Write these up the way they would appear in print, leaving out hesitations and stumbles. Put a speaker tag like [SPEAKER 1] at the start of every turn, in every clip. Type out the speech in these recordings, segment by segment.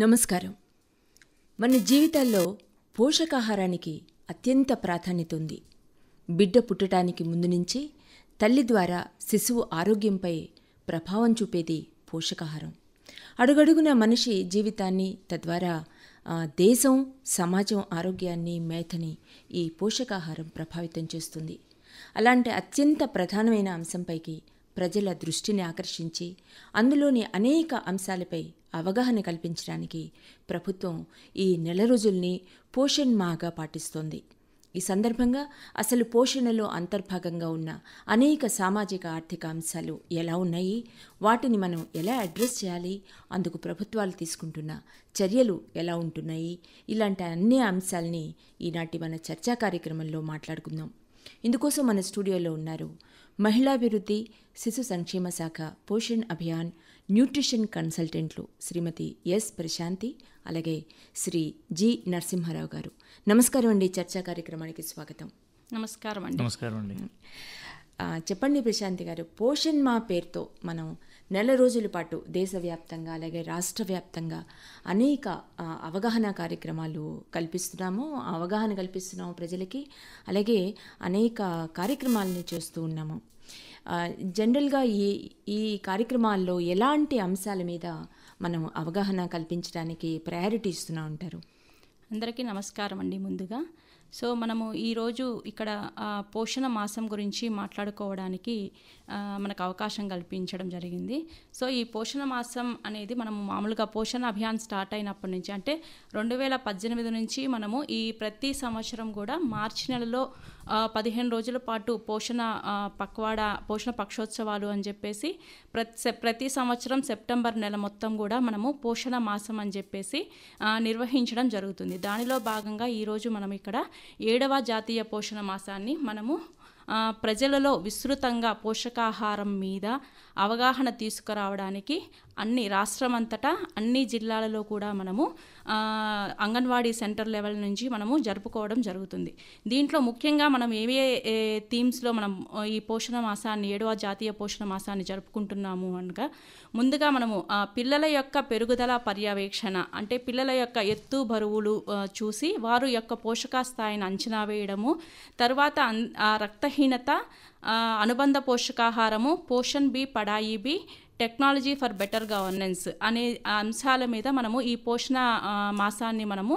[SPEAKER 1] నమస్కారం. మన జీవితాల్లో పోషకాహారానికి అత్యంత ప్రాధాన్యత ఉంది. బిడ్డ పుట్టడానికి ముందు నుంచి తల్లి ద్వారా శిశువు ఆరోగ్యంపై ప్రభావం చూపేది పోషకాహారం. అడుగడుగున మనిషి జీవితాన్ని, తద్వారా దేశం, సమాజం ఆరోగ్యాన్ని, మేధని ఈ పోషకాహారం ప్రభావితం చేస్తుంది. అలాంటి అత్యంత ప్రధానమైన అంశంపైకి ప్రజల దృష్టిని ఆకర్షించి అందులోని అనేక అంశాలపై అవగాహన కల్పించడానికి ప్రభుత్వం ఈ నెల రోజుల్ని పోషణ్ మాగా పాటిస్తోంది. ఈ సందర్భంగా అసలు పోషణలో అంతర్భాగంగా ఉన్న అనేక సామాజిక ఆర్థిక అంశాలు ఎలా ఉన్నాయి, వాటిని మనం ఎలా అడ్రస్ చేయాలి, అందుకు ప్రభుత్వాలు తీసుకుంటున్న చర్యలు ఎలా ఉంటున్నాయి, ఇలాంటి అన్ని అంశాలని ఈనాటి మన చర్చా కార్యక్రమంలో మాట్లాడుకుందాం. ఇందుకోసం మన స్టూడియోలో ఉన్నారు మహిళాభివృద్ధి, శిశు సంక్షేమ శాఖ, పోషణ్ అభియాన్ న్యూట్రిషన్ కన్సల్టెంట్లు శ్రీమతి ఎస్ ప్రశాంతి, అలాగే శ్రీ జి నరసింహారావు గారు. నమస్కారం అండి. చర్చా కార్యక్రమానికి స్వాగతం.
[SPEAKER 2] నమస్కారం అండి.
[SPEAKER 3] నమస్కారం అండి.
[SPEAKER 1] చెప్పండి ప్రశాంతి గారు, పోషణ్ మా పేరుతో మనం నెల రోజుల పాటు దేశవ్యాప్తంగా అలాగే రాష్ట్ర వ్యాప్తంగా అనేక అవగాహన కార్యక్రమాలు అవగాహన కల్పిస్తున్నాము ప్రజలకి, అలాగే అనేక కార్యక్రమాలని చేస్తూ ఉన్నాము. జనరల్గా ఈ కార్యక్రమాల్లో ఎలాంటి అంశాల మీద మనం అవగాహన కల్పించడానికి ప్రయారిటీ ఇస్తూ ఉంటారు?
[SPEAKER 2] అందరికీ నమస్కారం అండి. ముందుగా మనము ఈరోజు ఇక్కడ పోషణ మాసం గురించి మాట్లాడుకోవడానికి మనకు అవకాశం కల్పించడం జరిగింది. ఈ పోషణ మాసం అనేది మనము మామూలుగా పోషణ అభియాన్ స్టార్ట్ అయినప్పటి నుంచి, అంటే 2018 నుంచి మనము ఈ ప్రతి సంవత్సరం కూడా మార్చి నెలలో 15 రోజుల పాటు పోషణ పక్షోత్సవాలు అని చెప్పేసి ప్రతి సంవత్సరం సెప్టెంబర్ నెల మొత్తం కూడా మనము పోషణ మాసం అని చెప్పేసి నిర్వహించడం జరుగుతుంది. దానిలో భాగంగా ఈరోజు మనం ఇక్కడ 7వ జాతీయ పోషణ మాసాన్ని మనము ప్రజలలో విస్తృతంగా పోషకాహారం మీద అవగాహన తీసుకురావడానికి రాష్ట్రమంతటా అన్ని జిల్లాలలో కూడా మనము అంగన్వాడీ సెంటర్ లెవెల్ నుంచి మనము జరుపుకోవడం జరుగుతుంది. దీంట్లో ముఖ్యంగా మనం ఏ థీమ్స్లో మనం ఈ పోషణ మాసాన్ని, 7వ జాతీయ పోషణ మాసాన్ని జరుపుకుంటున్నాము అనగా, ముందుగా మనము పిల్లల యొక్క పెరుగుదల పర్యవేక్షణ, అంటే పిల్లల యొక్క ఎత్తు బరువులు చూసి వారు యొక్క పోషక స్థాయిని అంచనా వేయడము, తర్వాత రక్తహీనత, అనుబంధ పోషకాహారము, Poshan Bhi Padhai Bhi, technology for better governance అనే అంశాల మీద మనము ఈ పోషణ మాసాన్ని మనము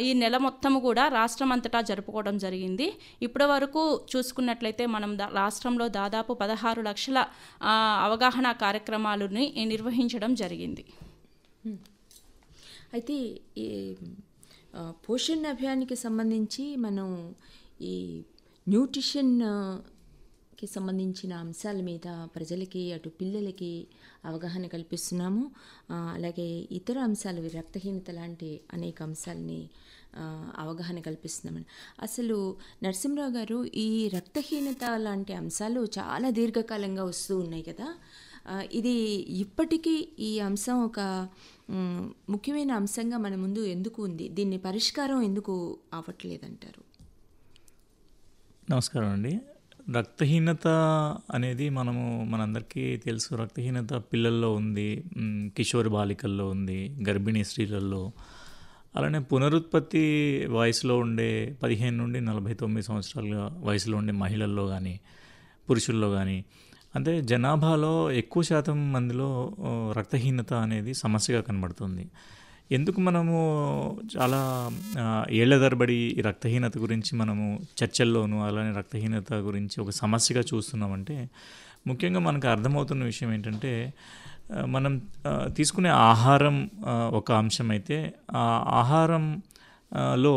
[SPEAKER 2] ఈ నెల మొత్తము కూడా రాష్ట్రమంతటా జరుపుకోవడం జరిగింది. ఇప్పటి వరకు చూసుకున్నట్లయితే మనం రాష్ట్రంలో దాదాపు 16 లక్షల అవగాహన కార్యక్రమాలని నిర్వహించడం జరిగింది.
[SPEAKER 1] అయితే ఈ పోషణ్ అభియాన్కి సంబంధించి మనం ఈ న్యూట్రిషన్కి సంబంధించిన అంశాల మీద ప్రజలకి, అటు పిల్లలకి అవగాహన కల్పిస్తున్నాము. అలాగే ఇతర అంశాలు, రక్తహీనత లాంటి అనేక అంశాలని అవగాహన కల్పిస్తున్నామని. అసలు నరసింహరావు గారు, ఈ రక్తహీనత లాంటి అంశాలు చాలా దీర్ఘకాలంగా వస్తూ ఉన్నాయి కదా, ఇది ఇప్పటికీ ఈ అంశం ఒక ముఖ్యమైన అంశంగా మన ముందు ఎందుకు ఉంది? దీన్ని పరిష్కారం ఎందుకు అవ్వట్లేదంటారు?
[SPEAKER 3] నమస్కారం అండి. రక్తహీనత అనేది మనందరికీ తెలుసు. రక్తహీనత పిల్లల్లో ఉంది, కిషోర్ బాలికల్లో ఉంది, గర్భిణీ స్త్రీలలో, అలానే పునరుత్పత్తి వయసులో ఉండే 15 నుండి 49 సంవత్సరాల వయసులో ఉండే మహిళల్లో కానీ, పురుషుల్లో కానీ, అంటే జనాభాలో ఎక్కువ శాతం మందిలో రక్తహీనత అనేది సమస్యగా కనబడుతుంది. ఎందుకు మనము చాలా ఏళ్ల తరబడి రక్తహీనత గురించి మనము చర్చల్లోనూ, అలానే రక్తహీనత గురించి ఒక సమస్యగా చూస్తున్నామంటే, ముఖ్యంగా మనకు అర్థమవుతున్న విషయం ఏంటంటే, మనం తీసుకునే ఆహారం ఒక అంశం అయితే, ఆ ఆహారంలో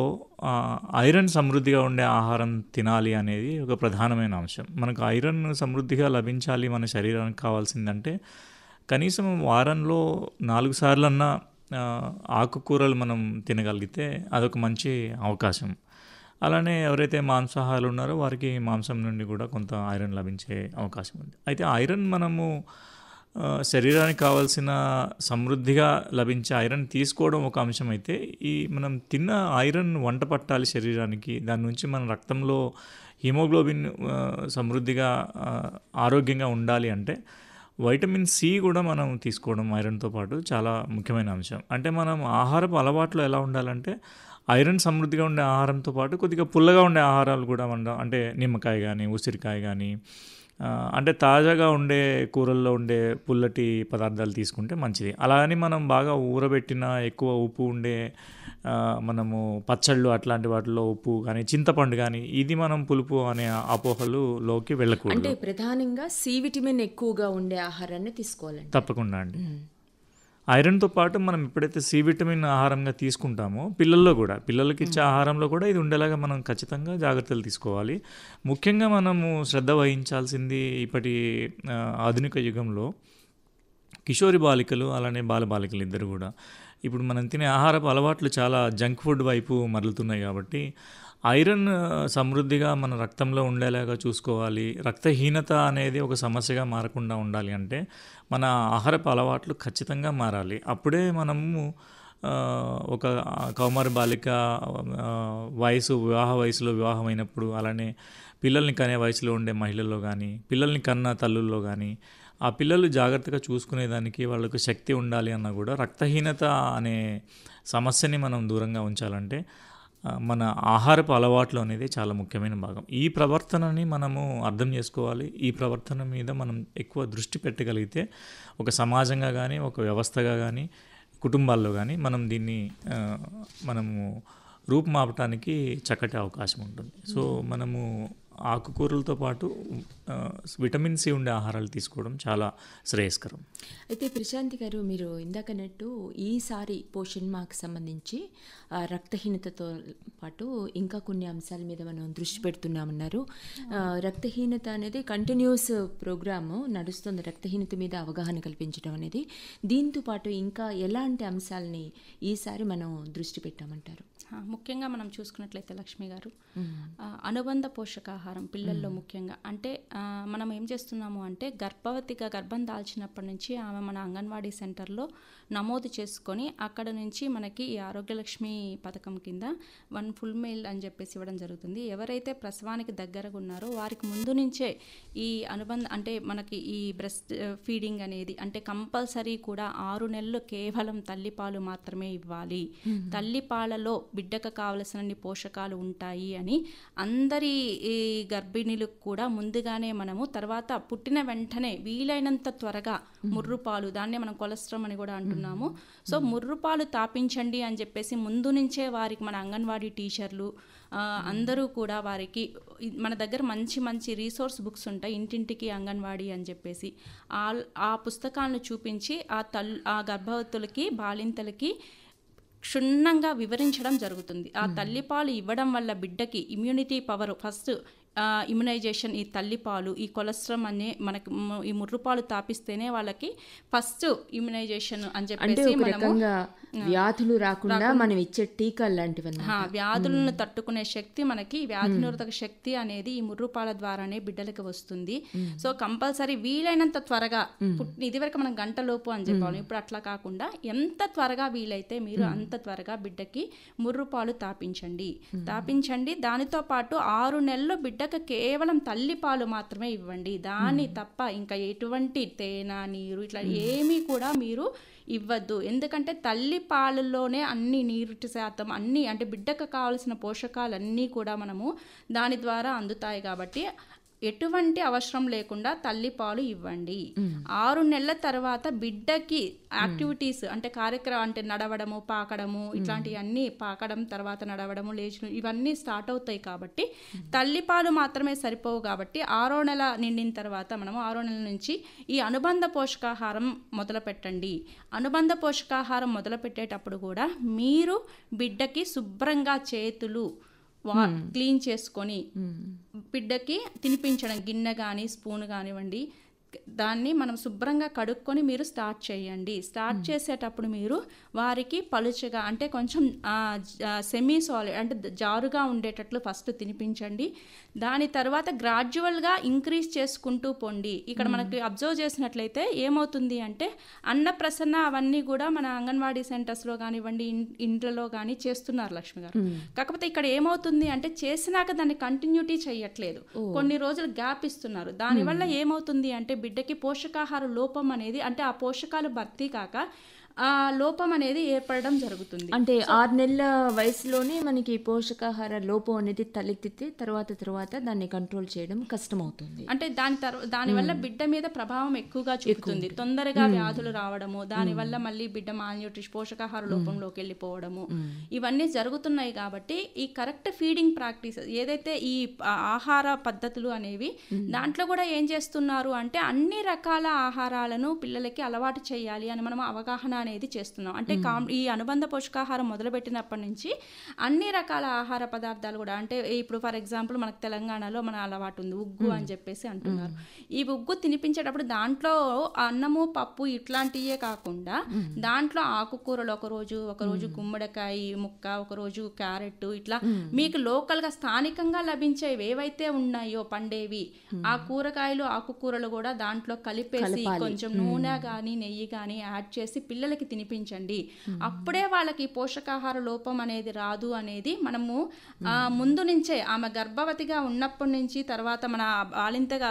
[SPEAKER 3] ఐరన్ సమృద్ధిగా ఉండే ఆహారం తినాలి అనేది ఒక ప్రధానమైన అంశం. మనకు ఐరన్ సమృద్ధిగా లభించాలి మన శరీరానికి కావాల్సిందంటే, కనీసం వారంలో 4 సార్లన్నా ఆకుకూరలు మనం తినగలిగితే అదొక మంచి అవకాశం. అలానే ఎవరైతే మాంసాహారులు ఉన్నారో వారికి మాంసం నుండి కూడా కొంత ఐరన్ లభించే అవకాశం ఉంది. అయితే ఐరన్ మనము శరీరానికి కావాల్సిన సమృద్ధిగా లభించే ఐరన్ తీసుకోవడం ఒక అంశం అయితే, మనం తిన్న ఐరన్ వంట పట్టాలి శరీరానికి. దాని నుంచి మన రక్తంలో హిమోగ్లోబిన్ సమృద్ధిగా ఆరోగ్యంగా ఉండాలి అంటే వైటమిన్ సి కూడా మనం తీసుకోవడం ఐరన్తో పాటు చాలా ముఖ్యమైన అంశం. అంటే మనం ఆహారపు అలవాట్లు ఎలా ఉండాలంటే ఐరన్ సమృద్ధిగా ఉండే ఆహారంతో పాటు కొద్దిగా పుల్లగా ఉండే ఆహారాలు కూడా అంటే నిమ్మకాయ కానీ, ఉసిరికాయ కానీ, అంటే తాజాగా ఉండే కూరల్లో ఉండే పుల్లటి పదార్థాలు తీసుకుంటే మంచిది. అలా అని మనం బాగా ఊరబెట్టిన ఎక్కువ ఉప్పు ఉండే మనము పచ్చళ్ళు అట్లాంటి వాటిలో ఉప్పు కానీ, చింతపండు కానీ, ఇది మనం పులుపు అనే అపోహలులోకి వెళ్ళకూడదు.
[SPEAKER 1] అంటే ప్రధానంగా సి విటమిన్ ఎక్కువగా ఉండే ఆహారాన్ని తీసుకోవాలండి.
[SPEAKER 3] తప్పకుండా అండి. ఐరన్తో పాటు మనం ఎప్పుడైతే సి విటమిన్ ఆహారంగా తీసుకుంటామో పిల్లలకి ఇచ్చే ఆహారంలో కూడా ఇది ఉండేలాగా మనం ఖచ్చితంగా జాగ్రత్తలు తీసుకోవాలి. ముఖ్యంగా మనము శ్రద్ధ వహించాల్సింది ఇప్పటి ఆధునిక యుగంలో కిషోరి బాలికలు అలానే బాలబాలికలు ఇద్దరు కూడా ఇప్పుడు మనం తినే ఆహారపు అలవాట్లు చాలా జంక్ ఫుడ్ వైపు మరలుతున్నాయి. కాబట్టి ఐరన్ సమృద్ధిగా మన రక్తంలో ఉండేలాగా చూసుకోవాలి. రక్తహీనత అనేది ఒక సమస్యగా మారకుండా ఉండాలి అంటే మన ఆహారపు అలవాట్లు ఖచ్చితంగా మారాలి. అప్పుడే మనము ఒక కౌమార బాలిక వివాహ వయసులో వివాహమైనప్పుడు, అలానే పిల్లల్ని కనే వయసులో ఉండే మహిళల్లో కానీ, పిల్లల్ని కన్న తల్లుల్లో కానీ ఆ పిల్లలు జాగ్రత్తగా చూసుకునేదానికి వాళ్ళకు శక్తి ఉండాలి అన్నా కూడా రక్తహీనత అనే సమస్యని మనం దూరంగా ఉంచాలంటే మన ఆహారపు అలవాట్లు అనేది చాలా ముఖ్యమైన భాగం. ఈ ప్రవర్తనని మనము అర్థం చేసుకోవాలి. ఈ ప్రవర్తన మీద మనం ఎక్కువ దృష్టి పెట్టగలిగితే ఒక సమాజంగా కానీ, ఒక వ్యవస్థగా కానీ, కుటుంబాల్లో కానీ మనం దీన్ని మనము రూపుమాపటానికి చక్కటి అవకాశం ఉంటుంది. సో మనము ఆకుకూరలతో పాటు విటమిన్ సి ఉండే ఆహారాలు తీసుకోవడం చాలా శ్రేయస్కరం.
[SPEAKER 1] అయితే ప్రశాంతి గారు, మీరు ఇందాకన్నట్టు ఈసారి పోషణ్ మాకు సంబంధించి రక్తహీనతతో పాటు ఇంకా కొన్ని అంశాల మీద మనం దృష్టి పెడుతున్నామన్నారు. రక్తహీనత అనేది కంటిన్యూస్ ప్రోగ్రాము నడుస్తుంది, రక్తహీనత మీద అవగాహన కల్పించడం అనేది. దీంతో పాటు ఇంకా ఎలాంటి అంశాలని ఈసారి మనం దృష్టి పెట్టామంటారు?
[SPEAKER 2] ముఖ్యంగా మనం చూసుకున్నట్లయితే లక్ష్మి గారు, అనుబంధ పోషకాహారం పిల్లల్లో ముఖ్యంగా అంటే మనం ఏం చేస్తున్నాము అంటే గర్భవతిగా గర్భం దాల్చినప్పటి నుంచి ఆమె మన అంగన్వాడీ సెంటర్లో నమోదు చేసుకొని అక్కడ నుంచి మనకి ఈ ఆరోగ్యలక్ష్మి పథకం కింద 1 ఫుల్ మీల్ అని చెప్పేసి ఇవ్వడం జరుగుతుంది. ఎవరైతే ప్రసవానికి దగ్గరగా ఉన్నారో వారికి ముందు నుంచే ఈ అంటే మనకి ఈ బ్రెస్ట్ ఫీడింగ్ అనేది అంటే కంపల్సరీ కూడా 6 నెలలు కేవలం తల్లిపాలు మాత్రమే ఇవ్వాలి. తల్లిపాలలో బిడ్డకు కావలసినన్ని పోషకాలు ఉంటాయి అని అందరి ఈ గర్భిణీలకు కూడా ముందుగానే మనము, తర్వాత పుట్టిన వెంటనే వీలైనంత త్వరగా ముర్రుపాలు, దాన్నే మనం కొలెస్ట్రాల్ అని కూడా అంటున్నాము. సో ముర్రుపాలు తాపించండి అని చెప్పేసి ముందు నుంచే వారికి మన అంగన్వాడీ టీచర్లు అందరూ కూడా వారికి మన దగ్గర మంచి మంచి రీసోర్స్ బుక్స్ ఉంటాయి, ఇంటింటికి అంగన్వాడీ అని చెప్పేసి ఆ పుస్తకాలను చూపించి ఆ గర్భవతులకి బాలింతలకి క్షుణ్ణంగా వివరించడం జరుగుతుంది. ఆ తల్లిపాలు ఇవ్వడం వల్ల బిడ్డకి ఇమ్యూనిటీ పవర్, ఫస్ట్ ఇమ్యునైజేషన్, ఈ తల్లిపాలు, ఈ కొలెస్ట్రాల్ అనే మనకి ఈ ముర్రుపాలు తాపిస్తేనే వాళ్ళకి ఫస్ట్ ఇమ్యునైజేషన్ అని చెప్పేసి
[SPEAKER 1] వ్యాధులు రాకుండా మనం ఇచ్చే టీకాలు లాంటివి,
[SPEAKER 2] వ్యాధులను తట్టుకునే శక్తి మనకి, వ్యాధి నిరోధక శక్తి అనేది ఈ ముర్రుపాల ద్వారానే బిడ్డలకు వస్తుంది. సో కంపల్సరీ వీలైనంత త్వరగా, ఇదివరకు మనం గంటలోపు అని చెప్పాలి, ఇప్పుడు అట్లా కాకుండా ఎంత త్వరగా వీలైతే మీరు అంత త్వరగా బిడ్డకి ముర్రుపాలు తాపించండి. దానితో పాటు 6 నెలలు బిడ్డకు కేవలం తల్లిపాలు మాత్రమే ఇవ్వండి. దాన్ని తప్ప ఇంకా ఎటువంటి తేనె, నీరు ఇట్లా ఏమీ కూడా మీరు ఇవ్వద్దు. ఎందుకంటే తల్లి పాలల్లోనే అన్ని నీటి శాతం, అన్ని అంటే బిడ్డకు కావాల్సిన పోషకాలన్నీ కూడా మనము దాని ద్వారా అందుతాయి. కాబట్టి ఎటువంటి అవసరం లేకుండా తల్లిపాలు ఇవ్వండి. 6 నెలల తర్వాత బిడ్డకి యాక్టివిటీస్ అంటే అంటే నడవడము, పాకడము, ఇట్లాంటివన్నీ, పాకడం తర్వాత నడవడము, లేచడం, ఇవన్నీ స్టార్ట్ అవుతాయి. కాబట్టి తల్లిపాలు మాత్రమే సరిపోవు. కాబట్టి 6వ నెల నిండిన తర్వాత మనము 6వ నెల నుంచి ఈ అనుబంధ పోషకాహారం మొదలు పెట్టండి. అనుబంధ పోషకాహారం మొదలు పెట్టేటప్పుడు కూడా మీరు బిడ్డకి శుభ్రంగా చేతులు క్లీన్ చేసుకొని బిడ్డకి తినిపించడం, గిన్నె కానీ స్పూన్ కానివ్వండి, దాన్ని మనం శుభ్రంగా కడుక్కొని మీరు స్టార్ట్ చేయండి. స్టార్ట్ చేసేటప్పుడు మీరు వారికి పలుచగా అంటే కొంచెం సెమీ సాలిడ్ అంటే జారుగా ఉండేటట్లు ఫస్ట్ తినిపించండి. దాని తర్వాత గ్రాడ్యువల్గా ఇంక్రీజ్ చేసుకుంటూ పోండి. ఇక్కడ మనకి అబ్జర్వ్ చేసినట్లయితే ఏమవుతుంది అంటే అన్నప్రసన్న అవన్నీ కూడా మన అంగన్వాడీ సెంటర్స్లో కానివ్వండి, ఇంట్లలో కానీ చేస్తున్నారు లక్ష్మి గారు. కాకపోతే ఇక్కడ ఏమవుతుంది అంటే చేసినాక దాన్ని కంటిన్యూటీ చేయట్లేదు, కొన్ని రోజులు గ్యాప్ ఇస్తున్నారు. దానివల్ల ఏమవుతుంది అంటే బిడ్డకి పోషకాహార లోపం అనేది, అంటే ఆ పోషకాలు భర్తీ కాక ఆ లోపం అనేది ఏర్పడడం జరుగుతుంది.
[SPEAKER 1] అంటే 6 నెలల వయసులోనే మనకి పోషకాహార లోపం అనేది తలెత్తితే తర్వాత దాన్ని కంట్రోల్ చేయడం కష్టమవుతుంది.
[SPEAKER 2] అంటే దానివల్ల బిడ్డ మీద ప్రభావం ఎక్కువగా చూపుతుంది. తొందరగా వ్యాధులు రావడము, దానివల్ల మళ్ళీ బిడ్డ మాల్న్యూట్రిషన్ పోషకాహార లోపంలోకి వెళ్ళిపోవడము, ఇవన్నీ జరుగుతున్నాయి. కాబట్టి ఈ కరెక్ట్ ఫీడింగ్ ప్రాక్టీస్ ఏదైతే ఈ ఆహార పద్ధతులు అనేవి, దాంట్లో కూడా ఏం చేస్తున్నారు అంటే అన్ని రకాల ఆహారాలను పిల్లలకి అలవాటు చేయాలి అని మనం అవగాహన అనేది చేస్తున్నాం. అంటే ఈ అనుబంధ పోషకాహారం మొదలుపెట్టినప్పటి నుంచి అన్ని రకాల ఆహార పదార్థాలు కూడా, అంటే ఇప్పుడు ఫర్ ఎగ్జాంపుల్ మనకు తెలంగాణలో మన అలవాటు ఉంది ఉగ్గు అని చెప్పేసి అంటున్నారు. ఈ ఉగ్గు తినిపించేటప్పుడు దాంట్లో అన్నము పప్పు ఇట్లాంటివే కాకుండా దాంట్లో ఆకుకూరలు ఒకరోజు గుమ్మడికాయ ముక్క, ఒకరోజు క్యారెట్, ఇట్లా మీకు లోకల్గా స్థానికంగా లభించేవి ఏవైతే ఉన్నాయో పండేవి ఆ కూరగాయలు ఆకుకూరలు కూడా దాంట్లో కలిపేసి కొంచెం నూనె కానీ నెయ్యి కానీ యాడ్ చేసి పిల్లలకి తినిపించండి. అప్పుడే వాళ్ళకి పోషకాహార లోపం అనేది రాదు అనేది మనము ముందు నుంచే ఆమె గర్భవతిగా ఉన్నప్పటి నుంచి, తర్వాత మన బాలింతగా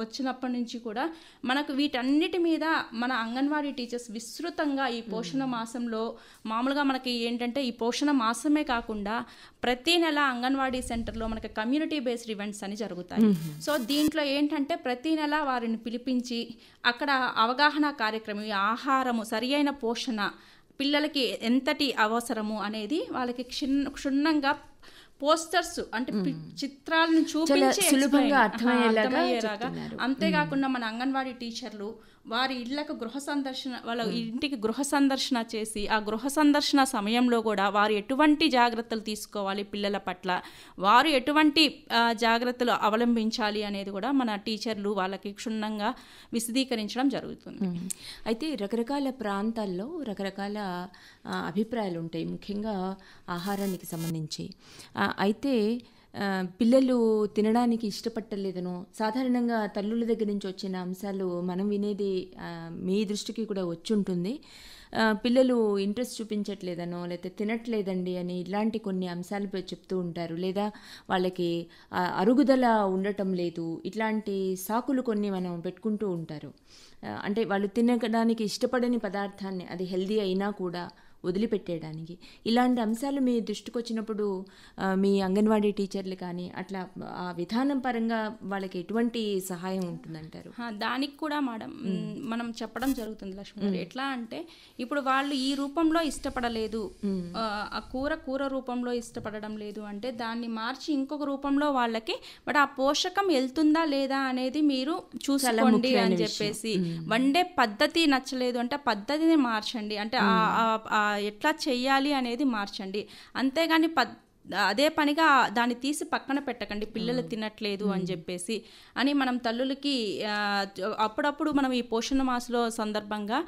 [SPEAKER 2] వచ్చినప్పటి నుంచి కూడా మనకు వీటన్నిటి మీద మన అంగన్వాడీ టీచర్స్ విస్తృతంగా ఈ పోషణ మాసంలో, మామూలుగా మనకి ఏంటంటే ఈ పోషణ మాసమే కాకుండా ప్రతి నెల అంగన్వాడీ సెంటర్లో మనకి కమ్యూనిటీ బేస్డ్ ఈవెంట్స్ అని జరుగుతాయి. సో దీంట్లో ఏంటంటే ప్రతి నెల వారిని పిలిపించి అక్కడ అవగాహన కార్యక్రమం, ఈ ఆహారము సరియైన పోషణ పిల్లలకి ఎంతటి అవసరము అనేది వాళ్ళకి క్షుణ్ణంగా పోస్టర్స్ అంటే చిత్రాలను చూపించి
[SPEAKER 1] సులభంగా
[SPEAKER 2] అర్థమయ్యేలాగా. అంతేకాకుండా మన అంగన్వాడీ టీచర్లు వారి ఇళ్లకు వాళ్ళ ఇంటికి గృహ సందర్శన చేసి ఆ గృహ సందర్శన సమయంలో కూడా వారు ఎటువంటి జాగ్రత్తలు తీసుకోవాలి పిల్లల పట్ల, వారు ఎటువంటి జాగ్రత్తలు అవలంబించాలి అనేది కూడా మన టీచర్లు వాళ్ళకి క్షుణ్ణంగా విశదీకరించడం జరుగుతుంది.
[SPEAKER 1] అయితే రకరకాల ప్రాంతాల్లో రకరకాల అభిప్రాయాలు ఉంటాయి, ముఖ్యంగా ఆహారానికి సంబంధించి. అయితే పిల్లలు తినడానికి ఇష్టపట్టలేదనో, సాధారణంగా తల్లుల దగ్గర నుంచి వచ్చిన అంశాలు మనం వినేది మీ దృష్టికి కూడా వచ్చి ఉంటుంది. పిల్లలు ఇంట్రెస్ట్ చూపించట్లేదనో, లేకపోతే తినట్లేదండి అని ఇలాంటి కొన్ని అంశాలపై చెప్తూ ఉంటారు. లేదా వాళ్ళకి అరుగుదల ఉండటం లేదు, ఇట్లాంటి సాకులు కొన్ని మనం పెట్టుకుంటూ ఉంటారు. అంటే వాళ్ళు తినడానికి ఇష్టపడని పదార్థాన్ని, అది హెల్దీ అయినా కూడా వదిలిపెట్టేయడానికి, ఇలాంటి అంశాలు మీ దృష్టికి వచ్చినప్పుడు మీ అంగన్వాడీ టీచర్లు కానీ అట్లా ఆ విధానం పరంగా వాళ్ళకి ఎటువంటి సహాయం ఉంటుందంటారు?
[SPEAKER 2] దానికి కూడా మనం చెప్పడం జరుగుతుంది లక్ష్మి గారు. ఎట్లా అంటే ఇప్పుడు వాళ్ళు ఈ రూపంలో ఇష్టపడలేదు, ఆ కూర రూపంలో ఇష్టపడడం లేదు అంటే దాన్ని మార్చి ఇంకొక రూపంలో వాళ్ళకి బట్ ఆ పోషకం వెళ్తుందా లేదా అనేది మీరు చూసుకోండి అని చెప్పేసి, వండే పద్ధతి నచ్చలేదు అంటే పద్ధతిని మార్చండి, అంటే ఎట్లా చెయ్యాలి అనేది మార్చండి. అంతేగాని అదే పనిగా దాన్ని తీసి పక్కన పెట్టకండి పిల్లలు తినట్లేదు అని చెప్పేసి అని మనం తల్లులకి అప్పుడప్పుడు మనం ఈ పోషణ మాసంలో సందర్భంగా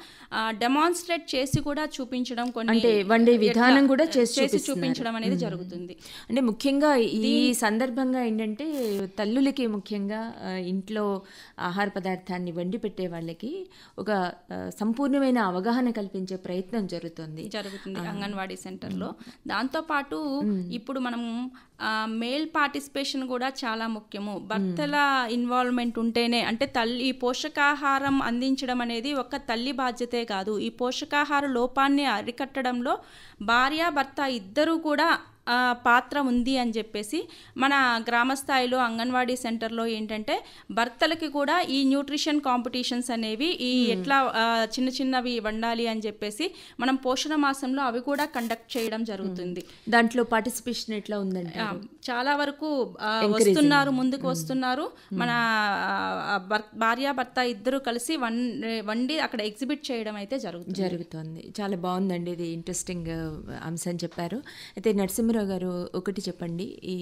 [SPEAKER 2] డెమాన్స్ట్రేట్ చేసి కూడా చూపించడం, కొన్ని
[SPEAKER 1] వండే విధానం కూడా చేసి
[SPEAKER 2] చూపించడం అనేది జరుగుతుంది.
[SPEAKER 1] అంటే ముఖ్యంగా ఈ సందర్భంగా ఏంటంటే తల్లులకి ముఖ్యంగా ఇంట్లో ఆహార పదార్థాన్ని వండి పెట్టే వాళ్ళకి ఒక సంపూర్ణమైన అవగాహన కల్పించే ప్రయత్నం జరుగుతుంది
[SPEAKER 2] అంగన్వాడీ సెంటర్లో. దాంతోపాటు ఇప్పుడు మనం మేల్ పార్టిసిపేషన్ కూడా చాలా ముఖ్యము. భర్తల ఇన్వాల్వ్మెంట్ ఉంటేనే, అంటే తల్లి పోషకాహారం అందించడం అనేది ఒక తల్లి బాధ్యతే కాదు, ఈ పోషకాహార లోపాన్ని అరికట్టడంలో భార్య భర్త ఇద్దరూ కూడా పాత్ర ఉంది అని చెప్పేసి మన గ్రామ స్థాయిలో అంగన్వాడీ సెంటర్లో ఏంటంటే భర్తలకి కూడా ఈ న్యూట్రిషన్ కాంపిటీషన్స్ అనేవి ఈ ఎట్లా చిన్నవి వండాలి అని చెప్పేసి మనం పోషణ మాసంలో అవి కూడా కండక్ట్ చేయడం జరుగుతుంది.
[SPEAKER 1] దాంట్లో పార్టిసిపేషన్ ఎట్లా ఉందంటే
[SPEAKER 2] చాలా వరకు ముందుకు వస్తున్నారు. మన భార్య భర్త ఇద్దరు కలిసి వండి అక్కడ ఎగ్జిబిట్ చేయడం అయితే జరుగుతుంది.
[SPEAKER 1] చాలా బాగుందండి, ఇది ఇంట్రెస్టింగ్ అంశం చెప్పారు. అయితే నరసింహరావు గారు ఒకటి చెప్పండి, ఈ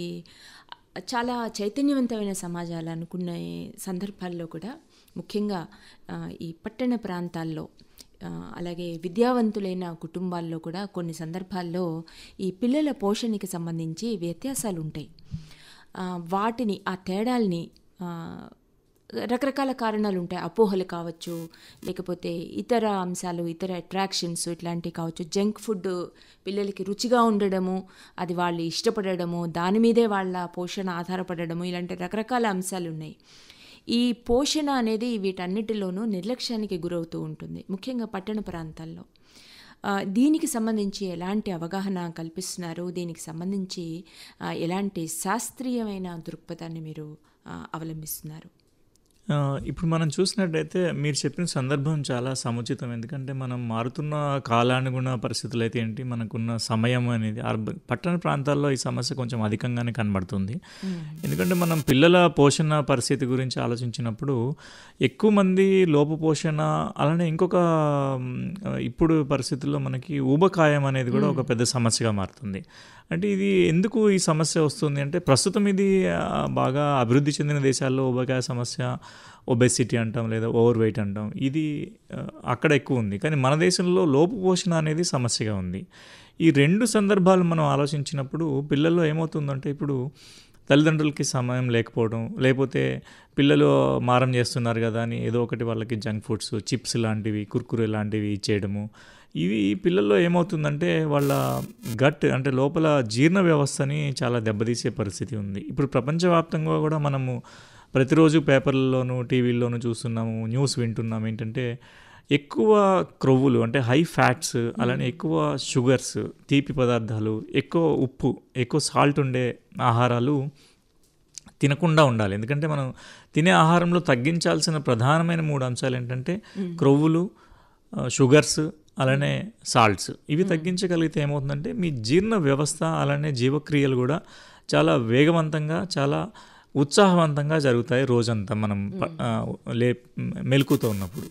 [SPEAKER 1] చాలా చైతన్యవంతమైన సమాజాలు అనుకున్న సందర్భాల్లో కూడా ముఖ్యంగా ఈ పట్టణ ప్రాంతాల్లో అలాగే విద్యావంతులైన కుటుంబాల్లో కూడా కొన్ని సందర్భాల్లో ఈ పిల్లల పోషణకి సంబంధించి వ్యత్యాసాలు ఉంటాయి. వాటిని ఆ తేడాల్ని రకరకాల కారణాలు ఉంటాయి, అపోహలు కావచ్చు, లేకపోతే ఇతర అంశాలు, ఇతర అట్రాక్షన్స్ ఇట్లాంటివి కావచ్చు, జంక్ ఫుడ్ పిల్లలకి రుచిగా ఉండడము, అది వాళ్ళు ఇష్టపడడము, దాని మీదే వాళ్ళ పోషణ ఆధారపడడము, ఇలాంటి రకరకాల అంశాలు ఉన్నాయి. ఈ పోషణ అనేది వీటన్నిటిలోనూ నిర్లక్ష్యానికి గురవుతూ ఉంటుంది, ముఖ్యంగా పట్టణ ప్రాంతాల్లో. దీనికి సంబంధించి ఎలాంటి అవగాహన కల్పిస్తున్నారు? దీనికి సంబంధించి ఎలాంటి శాస్త్రీయమైన దృక్పథాన్ని మీరు అవలంబిస్తున్నారు?
[SPEAKER 3] ఇప్పుడు మనం చూసినట్టయితే మీరు చెప్పిన సందర్భం చాలా సముచితం. ఎందుకంటే మనం మారుతున్న కాలానుగుణ పరిస్థితులు అయితే ఏంటి, మనకున్న సమయం అనేది పట్టణ ప్రాంతాల్లో ఈ సమస్య కొంచెం అధికంగానే కనబడుతుంది. ఎందుకంటే మనం పిల్లల పోషణ పరిస్థితి గురించి ఆలోచించినప్పుడు ఎక్కువ మంది లోపు పోషణ, అలానే ఇంకొక ఇప్పుడు పరిస్థితుల్లో మనకి ఊబకాయం అనేది కూడా ఒక పెద్ద సమస్యగా మారుతుంది. అంటే ఇది ఎందుకు ఈ సమస్య వస్తుంది అంటే, ప్రస్తుతం ఇది బాగా అభివృద్ధి చెందిన దేశాల్లో ఊబకాయ సమస్య, ఒబెసిటీ అంటాం లేదా ఓవర్ వెయిట్ అంటాం, ఇది అక్కడ ఎక్కువ ఉంది. కానీ మన దేశంలో లోపు పోషణ అనేది సమస్యగా ఉంది. ఈ రెండు సందర్భాలు మనం ఆలోచించినప్పుడు పిల్లల్లో ఏమవుతుందంటే, ఇప్పుడు తల్లిదండ్రులకి సమయం లేకపోవడం, లేకపోతే పిల్లలు మారం చేస్తున్నారు కదా అని ఏదో ఒకటి వాళ్ళకి జంక్ ఫుడ్స్, చిప్స్ లాంటివి, కుర్కురే లాంటివి ఇచ్చేయడము, ఇవి పిల్లల్లో ఏమవుతుందంటే వాళ్ళ గట్ అంటే లోపల జీర్ణ వ్యవస్థని చాలా దెబ్బతీసే పరిస్థితి ఉంది. ఇప్పుడు ప్రపంచవ్యాప్తంగా కూడా మనము ప్రతిరోజు పేపర్లలోనూ టీవీల్లోనూ చూస్తున్నాము, న్యూస్ వింటున్నాము. ఏంటంటే ఎక్కువ క్రొవ్వులు అంటే హై ఫ్యాట్స్, అలానే ఎక్కువ షుగర్స్, తీపి పదార్థాలు, ఎక్కువ ఉప్పు, ఎక్కువ సాల్ట్ ఉండే ఆహారాలు తినకుండా ఉండాలి. ఎందుకంటే మనం తినే ఆహారంలో తగ్గించాల్సిన ప్రధానమైన 3 అంశాలు ఏంటంటే క్రొవ్వులు, షుగర్స్, అలానే సాల్ట్స్. ఇవి తగ్గించగలిగితే ఏమవుతుందంటే మీ జీర్ణ వ్యవస్థ అలానే జీవక్రియలు కూడా చాలా వేగవంతంగా, చాలా ఉత్సాహవంతంగా జరుగుతాయి రోజంతా మనం మెలకుతో ఉన్నప్పుడు.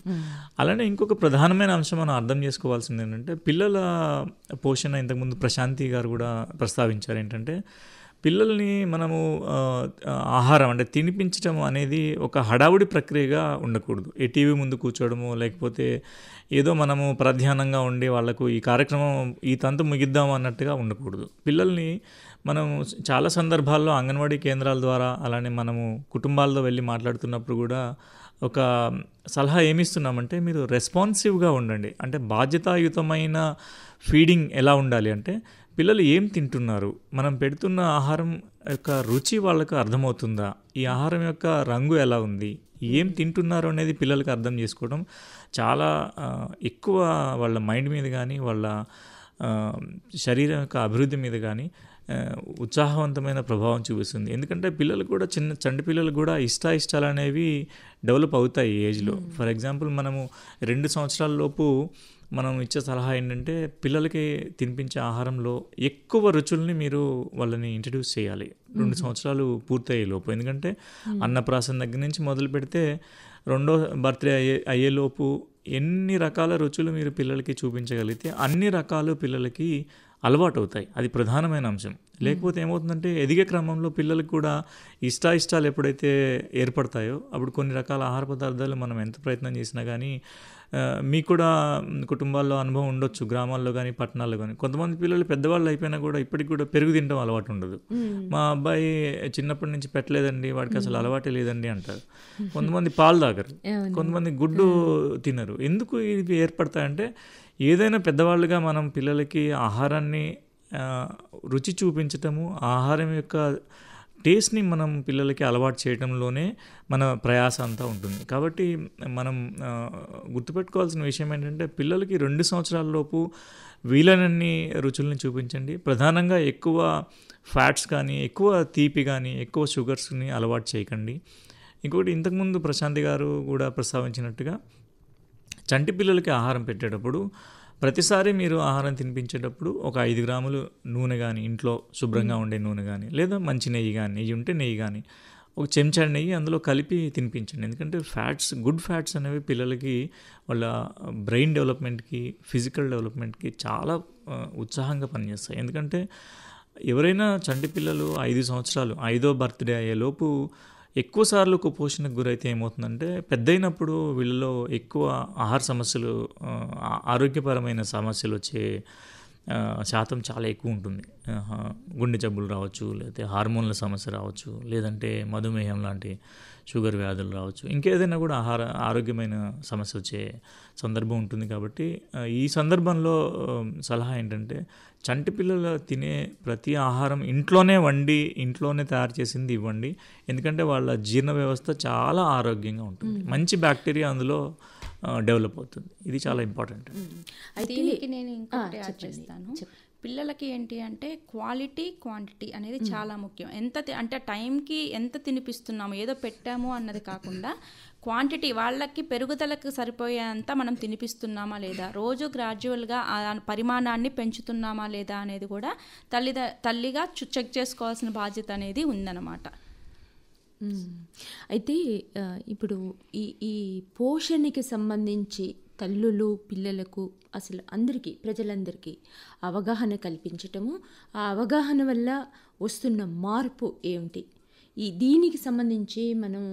[SPEAKER 3] అలానే ఇంకొక ప్రధానమైన అంశం మనం అర్థం చేసుకోవాల్సింది ఏంటంటే, పిల్లల పోషణ ఇంతకుముందు ప్రశాంతి గారు కూడా ప్రస్తావించారు. ఏంటంటే పిల్లల్ని మనము ఆహారం అంటే తినిపించడం అనేది ఒక హడావుడి ప్రక్రియగా ఉండకూడదు. ఏ టీవీ ముందు కూర్చోవడము, లేకపోతే ఏదో మనము ప్రధ్యానంగా ఉండి వాళ్లకు ఈ కార్యక్రమం ఈ తంతు ముగిద్దాం అన్నట్టుగా ఉండకూడదు. పిల్లల్ని మనం చాలా సందర్భాల్లో అంగన్వాడీ కేంద్రాల ద్వారా, అలానే మనము కుటుంబాలతో వెళ్ళి మాట్లాడుతున్నప్పుడు కూడా ఒక సలహా ఏమిస్తున్నామంటే, మీరు రెస్పాన్సివ్గా ఉండండి. అంటే బాధ్యతాయుతమైన ఫీడింగ్ ఎలా ఉండాలి అంటే, పిల్లలు ఏం తింటున్నారు, మనం పెడుతున్న ఆహారం యొక్క రుచి వాళ్ళకు అర్థమవుతుందా, ఈ ఆహారం యొక్క రంగు ఎలా ఉంది, ఏం తింటున్నారు అనేది పిల్లలకు అర్థం చేసుకోవడం చాలా ఎక్కువ వాళ్ళ మైండ్ మీద కానీ, వాళ్ళ శరీరం యొక్క అభివృద్ధి మీద కానీ ఉత్సాహవంతమైన ప్రభావం చూపిస్తుంది. ఎందుకంటే పిల్లలు కూడా చంటి పిల్లలు కూడా ఇష్టాలు అనేవి డెవలప్ అవుతాయి ఈ ఏజ్లో. ఫర్ ఎగ్జాంపుల్ మనము 2 సంవత్సరాల లోపు మనం ఇచ్చే సలహా ఏంటంటే, పిల్లలకి తినిపించే ఆహారంలో ఎక్కువ రుచుల్ని మీరు వాళ్ళని ఇంట్రడ్యూస్ చేయాలి 2 సంవత్సరాలు పూర్తయ్యే లోపు. ఎందుకంటే అన్నప్రాసన దగ్గర నుంచి మొదలు పెడితే 2వ బర్త్డే అయ్యేలోపు ఎన్ని రకాల రుచులు మీరు పిల్లలకి చూపించగలిగితే అన్ని రకాలు పిల్లలకి అలవాటు అవుతాయి. అది ప్రధానమైన అంశం. లేకపోతే ఏమవుతుందంటే, ఎదిగే క్రమంలో పిల్లలకు కూడా ఇష్టాలు ఎప్పుడైతే ఏర్పడతాయో అప్పుడు కొన్ని రకాల ఆహార పదార్థాలు మనం ఎంత ప్రయత్నం చేసినా కానీ, మీకు కూడా కుటుంబాల్లో అనుభవం ఉండొచ్చు, గ్రామాల్లో కానీ పట్టణాల్లో కానీ. కొంతమంది పిల్లలు పెద్దవాళ్ళు అయిపోయినా కూడా ఇప్పటికి కూడా పెరుగు తినడం అలవాటు ఉండదు. మా అబ్బాయి చిన్నప్పటి నుంచి పెట్టలేదండి, వాడికి అసలు అలవాటే లేదండి అంటారు. కొంతమంది పాలు తాగరు, కొంతమంది గుడ్డు తినరు. ఎందుకు ఇవి ఏర్పడతాయంటే, ఏదైనా పెద్దవాళ్ళుగా మనం పిల్లలకి ఆహారాన్ని రుచి చూపించటము, ఆహారం యొక్క టేస్ట్ని మనం పిల్లలకి అలవాటు చేయడంలోనే మన ప్రయాస అంతా ఉంటుంది. కాబట్టి మనం గుర్తుపెట్టుకోవాల్సిన విషయం ఏంటంటే, పిల్లలకి 2 సంవత్సరాల లోపు వీలైనన్ని రుచుల్ని చూపించండి. ప్రధానంగా ఎక్కువ ఫ్యాట్స్ కానీ, ఎక్కువ తీపి కానీ, ఎక్కువ షుగర్స్ని అలవాటు చేయకండి. ఇంకొకటి, ఇంతకుముందు ప్రశాంతి గారు కూడా ప్రస్తావించినట్టుగా, చంటి పిల్లలకి ఆహారం పెట్టేటప్పుడు ప్రతిసారి మీరు ఆహారం తినిపించేటప్పుడు ఒక 5 గ్రాములు నూనె కానీ, ఇంట్లో శుభ్రంగా ఉండే నూనె కానీ, లేదా మంచి నెయ్యి కానీ, నెయ్యి ఉంటే నెయ్యి కానీ, ఒక చెంచా నెయ్యి అందులో కలిపి తినిపించండి. ఎందుకంటే గుడ్ ఫ్యాట్స్ అనేవి పిల్లలకి వాళ్ళ బ్రెయిన్ డెవలప్మెంట్కి, ఫిజికల్ డెవలప్మెంట్కి చాలా ఉత్సాహంగా పనిచేస్తాయి. ఎందుకంటే ఎవరైనా చంటి పిల్లలు 5 సంవత్సరాలు 5వ బర్త్డే అయ్యేలోపు ఎక్కువసార్లు కుపోషణకు గురైతే ఏమవుతుందంటే, పెద్దయినప్పుడు వీళ్ళలో ఎక్కువ ఆహార సమస్యలు, ఆరోగ్యపరమైన సమస్యలు వచ్చే శాతం చాలా ఎక్కువ ఉంటుంది. గుండె జబ్బులు రావచ్చు, లేకపోతే హార్మోన్ల సమస్య రావచ్చు, లేదంటే మధుమేహం లాంటి షుగర్ వ్యాధులు రావచ్చు, ఇంకేదైనా కూడా ఆరోగ్యమైన సమస్య వచ్చే సందర్భం ఉంటుంది. కాబట్టి ఈ సందర్భంలో సలహా ఏంటంటే చంటి పిల్లలు తినే ప్రతి ఆహారం ఇంట్లోనే వండి ఇంట్లోనే తయారు చేసింది ఇవ్వండి. ఎందుకంటే వాళ్ళ జీర్ణ వ్యవస్థ చాలా ఆరోగ్యంగా ఉంటుంది, మంచి బ్యాక్టీరియా అందులో డెవలప్ అవుతుంది. ఇది చాలా ఇంపార్టెంట్.
[SPEAKER 2] దీనికి నేను ఇంకొకటి యాడ్ చేస్తాను. పిల్లలకి ఏంటి అంటే క్వాలిటీ క్వాంటిటీ అనేది చాలా ముఖ్యం. అంటే టైంకి ఎంత తినిపిస్తున్నాము, ఏదో పెట్టాము అన్నది కాకుండా క్వాంటిటీ, వాళ్ళకి పెరుగుదలకు సరిపోయేంత మనం తినిపిస్తున్నామా లేదా, రోజు గ్రాడ్యువల్గా ఆ పరిమాణాన్ని పెంచుతున్నామా లేదా అనేది కూడా తల్లిగా చెక్ చేసుకోవాల్సిన బాధ్యత అనేది ఉందన్నమాట.
[SPEAKER 1] అయితే ఇప్పుడు ఈ పోషణకి సంబంధించి తల్లులు పిల్లలకు అసలు అందరికీ ప్రజలందరికీ అవగాహన కల్పించటము, ఆ అవగాహన వల్ల వస్తున్న మార్పు ఏమిటి, దీనికి సంబంధించి మనం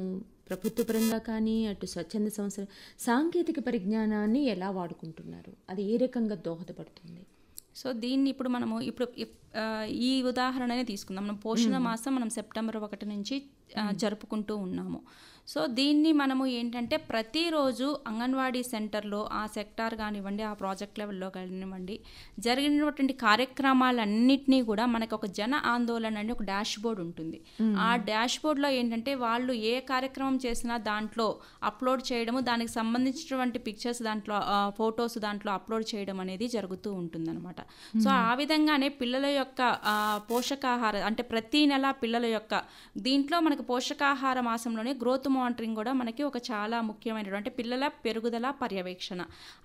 [SPEAKER 1] ప్రభుత్వ పరంగా కానీ అటు స్వచ్ఛంద సంస్థలు సాంకేతిక పరిజ్ఞానాన్ని ఎలా వాడుకుంటున్నారు, అది ఏ రకంగా దోహదపడుతుంది?
[SPEAKER 2] సో దీన్ని ఇప్పుడు ఈ ఉదాహరణనే తీసుకుందాం. మనం పోషణ మాసం మనం సెప్టెంబర్ 1 నుంచి జరుపుకుంటూ ఉన్నాము. సో దీన్ని మనము ఏంటంటే ప్రతిరోజు అంగన్వాడీ సెంటర్లో ఆ సెక్టార్ కానివ్వండి, ఆ ప్రాజెక్ట్ లెవెల్లో కానివ్వండి, జరిగినటువంటి కార్యక్రమాలన్నింటినీ కూడా మనకు ఒక జన ఆందోళన అని ఒక డాష్ బోర్డ్ ఉంటుంది. ఆ డాష్ బోర్డ్లో ఏంటంటే వాళ్ళు ఏ కార్యక్రమం చేసినా దాంట్లో అప్లోడ్ చేయడము, దానికి సంబంధించినటువంటి పిక్చర్స్ దాంట్లో ఫొటోస్ దాంట్లో అప్లోడ్ చేయడం అనేది జరుగుతూ ఉంటుందన్నమాట. సో ఆ విధంగానే పిల్లల యొక్క పోషకాహార అంటే ప్రతి నెల పిల్లల యొక్క దీంట్లో మనకు పోషకాహార మాసంలోనే గ్రోత్ మానిటరింగ్ కూడా మనకి ఒక చాలా ముఖ్యమైనటువంటి పిల్లల పెరుగుదల పర్యవేక్షణ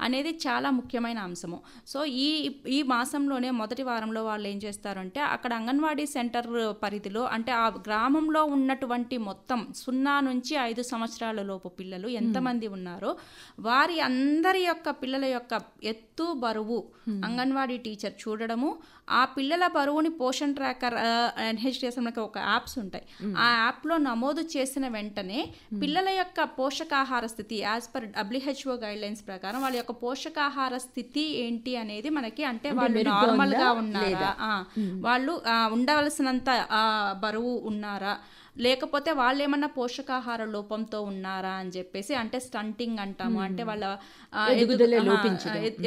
[SPEAKER 2] అనేది చాలా ముఖ్యమైన అంశము. సో ఈ మాసంలోనే మొదటి వారంలో వాళ్ళు ఏం చేస్తారంటే అక్కడ అంగన్వాడీ సెంటర్ పరిధిలో అంటే ఆ గ్రామంలో ఉన్నటువంటి మొత్తం 0 నుంచి 5 సంవత్సరాల లోపు పిల్లలు ఎంతమంది ఉన్నారో వారి అందరి యొక్క పిల్లల యొక్క ఎత్తు బరువు అంగన్వాడీ టీచర్ చూడడము, ఆ పిల్లల బరువుని పోషణ ట్రాకర్ NHDS మనకి ఒక యాప్స్ ఉంటాయి, ఆ యాప్లో నమోదు చేసిన వెంటనే పిల్లల యొక్క పోషకాహార స్థితి యాజ్ పర్ WHO గైడ్లైన్స్ ప్రకారం వాళ్ళ యొక్క పోషకాహార స్థితి ఏంటి అనేది మనకి అంటే వాళ్ళు నార్మల్గా ఉన్నారా, వాళ్ళు ఉండవలసినంత బరువు ఉన్నారా, లేకపోతే వాళ్ళు ఏమన్నా పోషకాహార లోపంతో ఉన్నారా అని చెప్పేసి, అంటే స్టంటింగ్ అంటాము, అంటే వాళ్ళ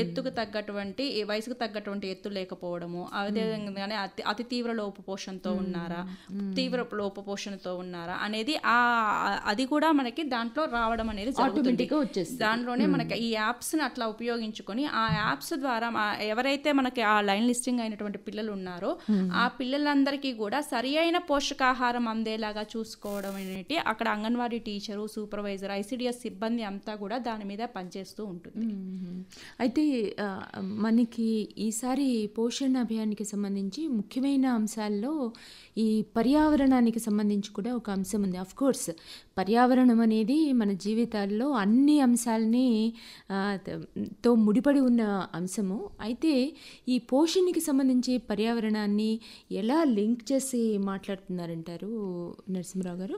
[SPEAKER 2] ఎత్తుకు తగ్గటువంటి వయసుకు తగ్గటువంటి ఎత్తు లేకపోవడము, అదేవిధంగానే అతి తీవ్ర లోపపోషణతో ఉన్నారా, తీవ్ర లోపపోషణతో ఉన్నారా అనేది అది కూడా మనకి దాంట్లో రావడం అనేది జరుగుతుంది. దాంట్లోనే మనకి ఈ యాప్స్ని అట్లా ఉపయోగించుకొని ఆ యాప్స్ ద్వారా ఎవరైతే మనకి ఆ లైన్ లిస్టింగ్ అయినటువంటి పిల్లలు ఉన్నారో ఆ పిల్లలందరికీ కూడా సరి అయిన పోషకాహారం అందేలాగా చూసుకోవడం అనేది అక్కడ అంగన్వాడీ టీచరు, సూపర్వైజర్, ICDS సిబ్బంది అంతా కూడా దాని మీద పనిచేస్తూ ఉంటుంది.
[SPEAKER 1] అయితే మనకి ఈసారి పోషణ అభియాన్కి సంబంధించి ముఖ్యమైన అంశాల్లో ఈ పర్యావరణానికి సంబంధించి కూడా ఒక అంశం ఉంది. అఫ్ కోర్స్ పర్యావరణం అనేది మన జీవితాల్లో అన్ని అంశాలని తో ముడిపడి ఉన్న అంశము. అయితే ఈ పోషణకి సంబంధించి పర్యావరణాన్ని ఎలా లింక్ చేసి మాట్లాడుతున్నారంటారు నరసింహరావు గారు?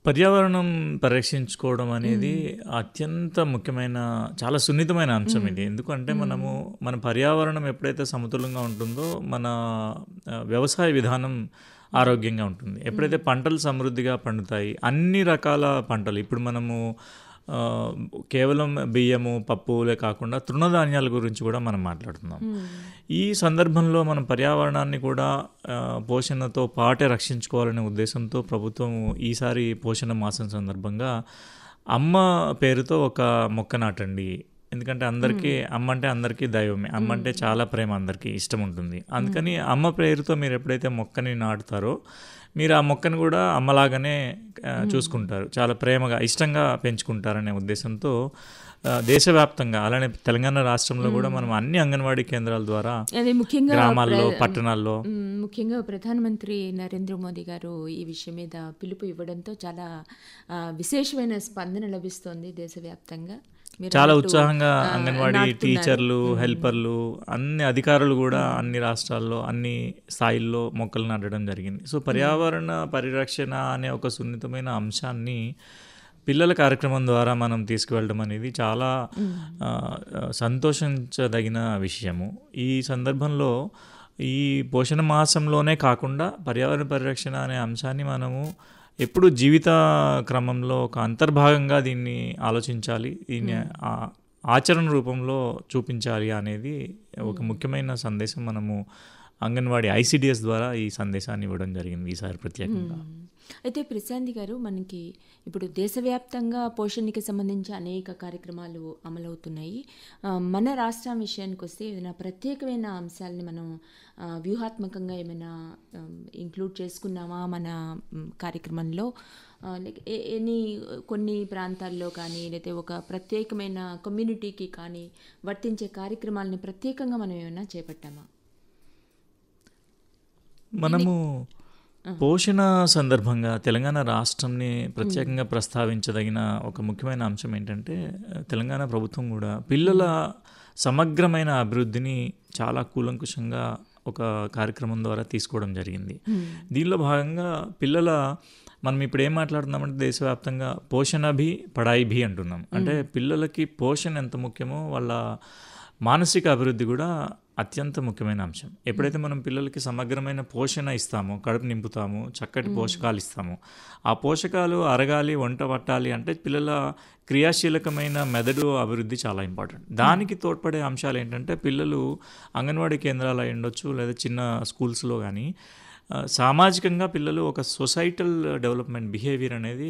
[SPEAKER 3] పర్యావరణం పరిరక్షించుకోవడం అనేది అత్యంత ముఖ్యమైన చాలా సున్నితమైన అంశం ఇది. ఎందుకంటే మన పర్యావరణం ఎప్పుడైతే సమతులంగా ఉంటుందో మన వ్యవసాయ విధానం ఆరోగ్యంగా ఉంటుంది. ఎప్పుడైతే పంటలు సమృద్ధిగా పండుతాయి, అన్ని రకాల పంటలు, ఇప్పుడు మనము కేవలం బియ్యము పప్పులే కాకుండా తృణధాన్యాల గురించి కూడా మనం మాట్లాడుతున్నాం. ఈ సందర్భంలో మనం పర్యావరణాన్ని కూడా పోషణతో పాటే రక్షించుకోవాలనే ఉద్దేశంతో ప్రభుత్వం ఈసారి పోషణ మాసం సందర్భంగా అమ్మ పేరుతో ఒక మొక్క నాటండి. ఎందుకంటే అందరికీ అమ్మ అంటే అందరికీ దైవమే, అమ్మ అంటే చాలా ప్రేమ, అందరికీ ఇష్టం ఉంటుంది. అందుకని అమ్మ పేరుతో మీరు ఎప్పుడైతే మొక్కని నాటుతారో మీరు ఆ మొక్కను కూడా అమ్మలాగానే చూసుకుంటారు, చాలా ప్రేమగా ఇష్టంగా పెంచుకుంటారనే ఉద్దేశంతో దేశవ్యాప్తంగా అలానే తెలంగాణ రాష్ట్రంలో కూడా మనం అన్ని అంగన్వాడీ కేంద్రాల ద్వారా గ్రామాల్లో పట్టణాల్లో
[SPEAKER 1] ముఖ్యంగా ప్రధానమంత్రి నరేంద్ర మోదీ గారు ఈ విషయం మీద పిలుపు ఇవ్వడంతో చాలా విశేషమైన స్పందన లభిస్తోంది దేశవ్యాప్తంగా.
[SPEAKER 3] చాలా ఉత్సాహంగా అంగన్వాడీ టీచర్లు, హెల్పర్లు, అన్ని అధికారులు కూడా అన్ని రాష్ట్రాల్లో అన్ని స్థాయిల్లో మొక్కలు నాటడం జరిగింది. సో పర్యావరణ పరిరక్షణ అనే ఒక సున్నితమైన అంశాన్ని పిల్లల కార్యక్రమం ద్వారా మనం తీసుకువెళ్ళడం అనేది చాలా సంతోషించదగిన విషయము. ఈ సందర్భంలో ఈ పోషణ మాసంలోనే కాకుండా పర్యావరణ పరిరక్షణ అనే అంశాన్ని మనము ఎప్పుడు జీవిత క్రమంలో ఒక అంతర్భాగంగా దీన్ని ఆలోచించాలి, దీన్ని ఆచరణ రూపంలో చూపించాలి అనేది ఒక ముఖ్యమైన సందేశం మనము అంగన్వాడీ ICDS ద్వారా ఈ సందేశాన్ని ఇవ్వడం జరిగింది ఈసారి ప్రత్యేకంగా.
[SPEAKER 1] అయితే ప్రశాంతి గారు, మనకి ఇప్పుడు దేశవ్యాప్తంగా పోషణకి సంబంధించి అనేక కార్యక్రమాలు అమలవుతున్నాయి. మన రాష్ట్రం విషయానికి వస్తే ఏదైనా ప్రత్యేకమైన అంశాలని మనం వ్యూహాత్మకంగా ఏమైనా ఇంక్లూడ్ చేసుకున్నామా మన కార్యక్రమంలో? లైక్ కొన్ని ప్రాంతాల్లో కానీ లేకపోతే ఒక ప్రత్యేకమైన కమ్యూనిటీకి కానీ వర్తించే కార్యక్రమాలని ప్రత్యేకంగా మనం ఏమైనా చేపట్టామా?
[SPEAKER 3] మనము పోషణ సందర్భంగా తెలంగాణ రాష్ట్రంని ప్రత్యేకంగా ప్రస్తావించదగిన ఒక ముఖ్యమైన అంశం ఏంటంటే, తెలంగాణ ప్రభుత్వం కూడా పిల్లల సమగ్రమైన అభివృద్ధిని చాలా కూలంకుషంగా ఒక కార్యక్రమం ద్వారా తీసుకోవడం జరిగింది. దీనిలో భాగంగా మనం ఇప్పుడు ఏం మాట్లాడుతున్నామంటే దేశవ్యాప్తంగా పోషణభి పడాయిభి అంటున్నాం. అంటే పిల్లలకి పోషణ ఎంత ముఖ్యమో వాళ్ళ మానసిక అభివృద్ధి కూడా అత్యంత ముఖ్యమైన అంశం. ఎప్పుడైతే మనం పిల్లలకి సమగ్రమైన పోషణ ఇస్తామో, కడుపు నింపుతామో, చక్కటి పోషకాలు ఇస్తామో, ఆ పోషకాలు అరగాలి, వంట పట్టాలి అంటే పిల్లల క్రియాశీలకమైన మెదడు అభివృద్ధి చాలా ఇంపార్టెంట్. దానికి తోడ్పడే అంశాలు ఏంటంటే, పిల్లలు అంగన్వాడీ కేంద్రాలు అయి ఉండొచ్చు లేదా చిన్న స్కూల్స్లో కానీ సామాజికంగా పిల్లలు ఒక సొసైటల్ డెవలప్మెంట్ బిహేవియర్ అనేది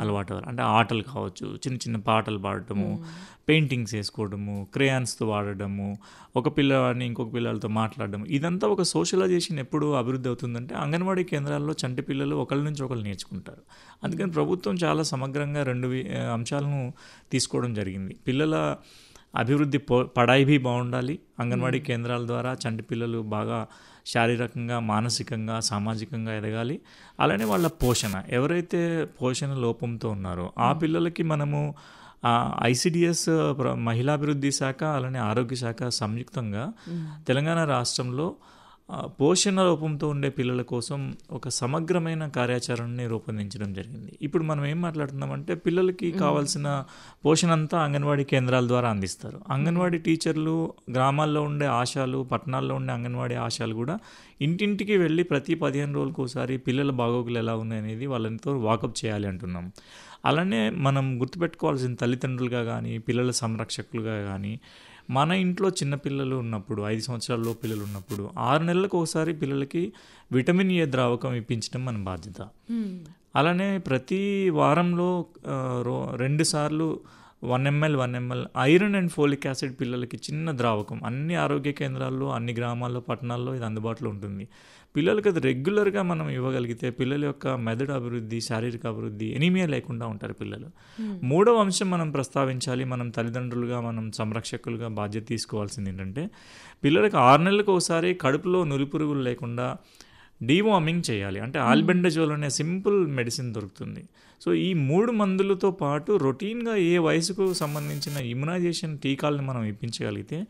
[SPEAKER 3] అలవాటు. అంటే ఆటలు కావచ్చు, చిన్న చిన్న పాటలు పాడటము, పెయింటింగ్స్ వేసుకోవడము, క్రేయాన్స్తో వాడడము, ఒక పిల్లవాడిని ఇంకొక పిల్లలతో మాట్లాడడం, ఇదంతా ఒక సోషలైజేషన్ ఎప్పుడు అభివృద్ధి అవుతుందంటే అంగన్వాడీ కేంద్రాల్లో చంటి పిల్లలు ఒకరి నుంచి ఒకరు నేర్చుకుంటారు. అందుకని ప్రభుత్వం చాలా సమగ్రంగా 2 అంశాలను తీసుకోవడం జరిగింది. పిల్లల అభివృద్ధి పడాయిభి బాగుండాలి, అంగన్వాడీ కేంద్రాల ద్వారా చంటి పిల్లలు బాగా శారీరకంగా, మానసికంగా, సామాజికంగా ఎదగాలి. అలానే వాళ్ళ పోషణ, ఎవరైతే పోషణ లోపంతో ఉన్నారో ఆ పిల్లలకి మనము ICDS మహిళాభివృద్ధి శాఖ అలానే ఆరోగ్య శాఖ సంయుక్తంగా తెలంగాణ రాష్ట్రంలో పోషణ లోపంతో ఉండే పిల్లల కోసం ఒక సమగ్రమైన కార్యాచరణని రూపొందించడం జరిగింది. ఇప్పుడు మనం ఏం మాట్లాడుతున్నామంటే, పిల్లలకి కావాల్సిన పోషణ అంతా అంగన్వాడీ కేంద్రాల ద్వారా అందిస్తారు. అంగన్వాడీ టీచర్లు గ్రామాల్లో ఉండే ఆశాలు, పట్టణాల్లో ఉండే అంగన్వాడీ ఆశాలు కూడా ఇంటింటికి వెళ్ళి ప్రతి 15 రోజులకు ఒకసారి పిల్లల బాగోగులు ఎలా ఉన్నాయనేది వాళ్ళతో వాకప్ చేయాలి అంటున్నాం. అలానే మనం గుర్తుపెట్టుకోవాల్సిన తల్లిదండ్రులుగా కానీ, పిల్లల సంరక్షకులుగా కానీ, మన ఇంట్లో చిన్నపిల్లలు ఉన్నప్పుడు, 5 సంవత్సరాల్లో పిల్లలు ఉన్నప్పుడు 6 నెలలకు ఒకసారి పిల్లలకి విటమిన్ A ద్రావకం ఇప్పించడం మన బాధ్యత. అలానే ప్రతి వారంలో 2 సార్లు 1 ml iron and folic acid పిల్లలకి చిన్న ద్రావకం అన్ని ఆరోగ్య కేంద్రాల్లో, అన్ని గ్రామాల్లో, పట్టణాల్లో ఇది అందుబాటులో ఉంటుంది. పిల్లలకి అది రెగ్యులర్గా మనం ఇవ్వగలిగితే పిల్లల యొక్క మెదడు అభివృద్ధి, శారీరక అభివృద్ధి, ఎనీమియా లేకుండా ఉంటారు పిల్లలు. 3వ అంశం మనం ప్రస్తావించాలి, మనం తల్లిదండ్రులుగా, మనం సంరక్షకులుగా బాధ్యత తీసుకోవాల్సింది ఏంటంటే, పిల్లలకి 6 నెలలకు ఒకసారి కడుపులో నులిపురుగులు లేకుండా డీవార్మింగ్ చేయాలి. అంటే ఆల్బెండజోల్ అనే సింపుల్ మెడిసిన్ దొరుకుతుంది. సో ఈ 3 మందులతో పాటు రొటీన్గా ఏ వయసుకు సంబంధించిన ఇమ్యునైజేషన్ టీకాలను మనం ఇప్పించగలిగితే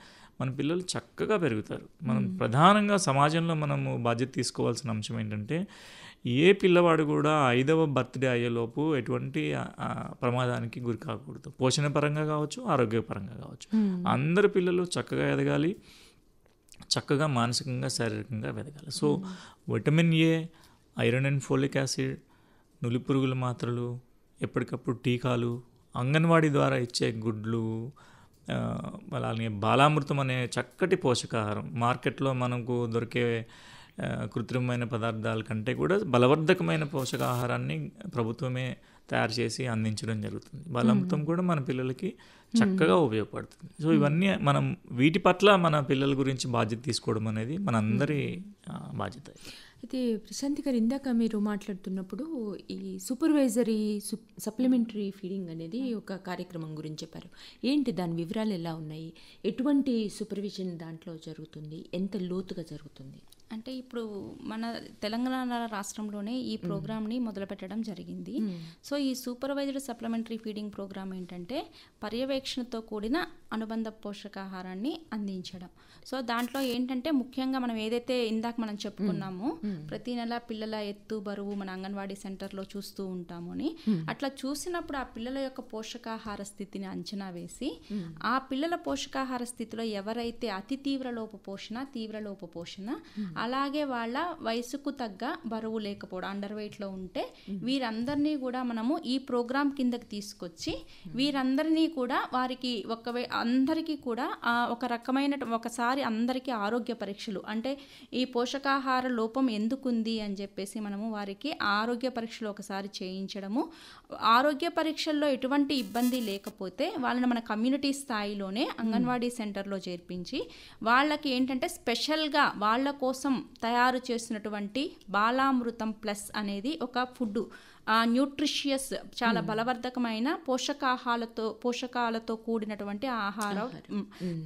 [SPEAKER 3] మన పిల్లలు చక్కగా పెరుగుతారు. మనం ప్రధానంగా సమాజంలో మనము బాధ్యత తీసుకోవాల్సిన అంశం ఏంటంటే, ఏ పిల్లవాడు కూడా 5వ బర్త్డే అయ్యేలోపు ఎటువంటి ప్రమాదానికి గురి కాకూడదు. పోషణ పరంగా కావచ్చు, ఆరోగ్యపరంగా కావచ్చు. అందరు పిల్లలు చక్కగా ఎదగాలి, చక్కగా మానసికంగా, శారీరకంగా ఎదగాలి. So vitamin A, iron and folic acid, నులిపురుగుల మాత్రలు, ఎప్పటికప్పుడు టీకాలు, అంగన్వాడీ ద్వారా ఇచ్చే గుడ్లు, అలానే బాలామృతం అనే చక్కటి పోషకాహారం, మార్కెట్లో మనకు దొరికే కృత్రిమమైన పదార్థాల కంటే కూడా బలవర్ధకమైన పోషకాహారాన్ని ప్రభుత్వమే తయారు చేసి అందించడం జరుగుతుంది. బాలామృతం కూడా మన పిల్లలకి చక్కగా ఉపయోగపడుతుంది. సో ఇవన్నీ మనం వీటి పట్ల మన పిల్లల గురించి బాధ్యత తీసుకోవడం అనేది మనందరి బాధ్యత.
[SPEAKER 1] అయితే ప్రశాంతి గారు, ఇందాక మీరు మాట్లాడుతున్నప్పుడు ఈ సూపర్వైజరీ సప్లిమెంటరీ ఫీడింగ్ అనేది ఒక కార్యక్రమం గురించి చెప్పారు. ఏంటి దాని వివరాలు ఎలా ఉన్నాయి? ఎటువంటి సూపర్విజన్ దాంట్లో జరుగుతుంది? ఎంత లోతుగా జరుగుతుంది?
[SPEAKER 2] అంటే ఇప్పుడు మన తెలంగాణ రాష్ట్రంలోనే ఈ ప్రోగ్రామ్ని మొదలుపెట్టడం జరిగింది. సో ఈ సూపర్వైజ్డ్ సప్లిమెంటరీ ఫీడింగ్ ప్రోగ్రామ్ ఏంటంటే పర్యవేక్షణతో కూడిన అనుబంధ పోషకాహారాన్ని అందించడం. సో దాంట్లో ఏంటంటే ముఖ్యంగా మనం ఏదైతే ఇందాక మనం చెప్పుకున్నామో ప్రతి నెల పిల్లల ఎత్తు బరువు మన అంగన్వాడీ సెంటర్లో చూస్తూ ఉంటాము అని, అట్లా చూసినప్పుడు ఆ పిల్లల యొక్క పోషకాహార స్థితిని అంచనా వేసి ఆ పిల్లల పోషకాహార స్థితిలో ఎవరైతే అతి తీవ్ర లోపపోషణ అలాగే వాళ్ళ వయసుకు తగ్గ బరువు లేకపోవడం అండర్ వెయిట్లో ఉంటే వీరందరినీ కూడా మనము ఈ ప్రోగ్రాం కిందకి తీసుకొచ్చి వీరందరినీ కూడా వారికి అందరికీ కూడా ఒక రకమైన ఒకసారి అందరికీ ఆరోగ్య పరీక్షలు, అంటే ఈ పోషకాహార లోపం ఎందుకుంది అని చెప్పేసి మనము వారికి ఆరోగ్య పరీక్షలు ఒకసారి చేయించడము, ఆరోగ్య పరీక్షల్లో ఎటువంటి ఇబ్బంది లేకపోతే వాళ్ళని మన కమ్యూనిటీ స్థాయిలోనే అంగన్వాడీ సెంటర్లో చేర్పించి వాళ్ళకి ఏంటంటే స్పెషల్గా వాళ్ళ కోసం తయారు చేసినటువంటి బాలామృతం ప్లస్ అనేది ఒక ఫుడ్, న్యూట్రిషియస్ చాలా బలవర్ధకమైన పోషకాలతో కూడినటువంటి ఆహారం.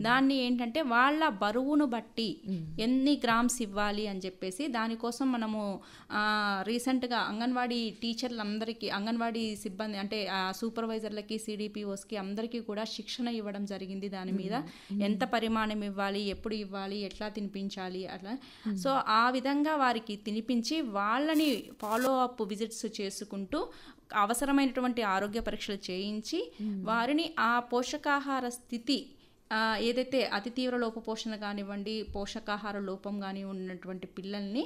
[SPEAKER 2] దాన్ని ఏంటంటే వాళ్ళ బరువును బట్టి ఎన్ని గ్రామ్స్ ఇవ్వాలి అని చెప్పేసి దానికోసం మనము రీసెంట్గా అంగన్వాడీ టీచర్లందరికీ, అంగన్వాడీ సిబ్బంది అంటే సూపర్వైజర్లకి, సిడిపిఓస్కి అందరికీ కూడా శిక్షణ ఇవ్వడం జరిగింది. దాని మీద ఎంత పరిమాణం ఇవ్వాలి, ఎప్పుడు ఇవ్వాలి, ఎట్లా తినిపించాలి అట్లా. సో ఆ విధంగా వారికి తినిపించి వాళ్ళని ఫాలో అప్ విజిట్స్ చేసుకుంటూ అవసరమైనటువంటి ఆరోగ్య పరీక్షలు చేయించి వారిని ఆ పోషకాహార స్థితి ఏదైతే అతి తీవ్ర లోపపోషణ కానివ్వండి, పోషకాహార లోపం కానీ ఉన్నటువంటి పిల్లల్ని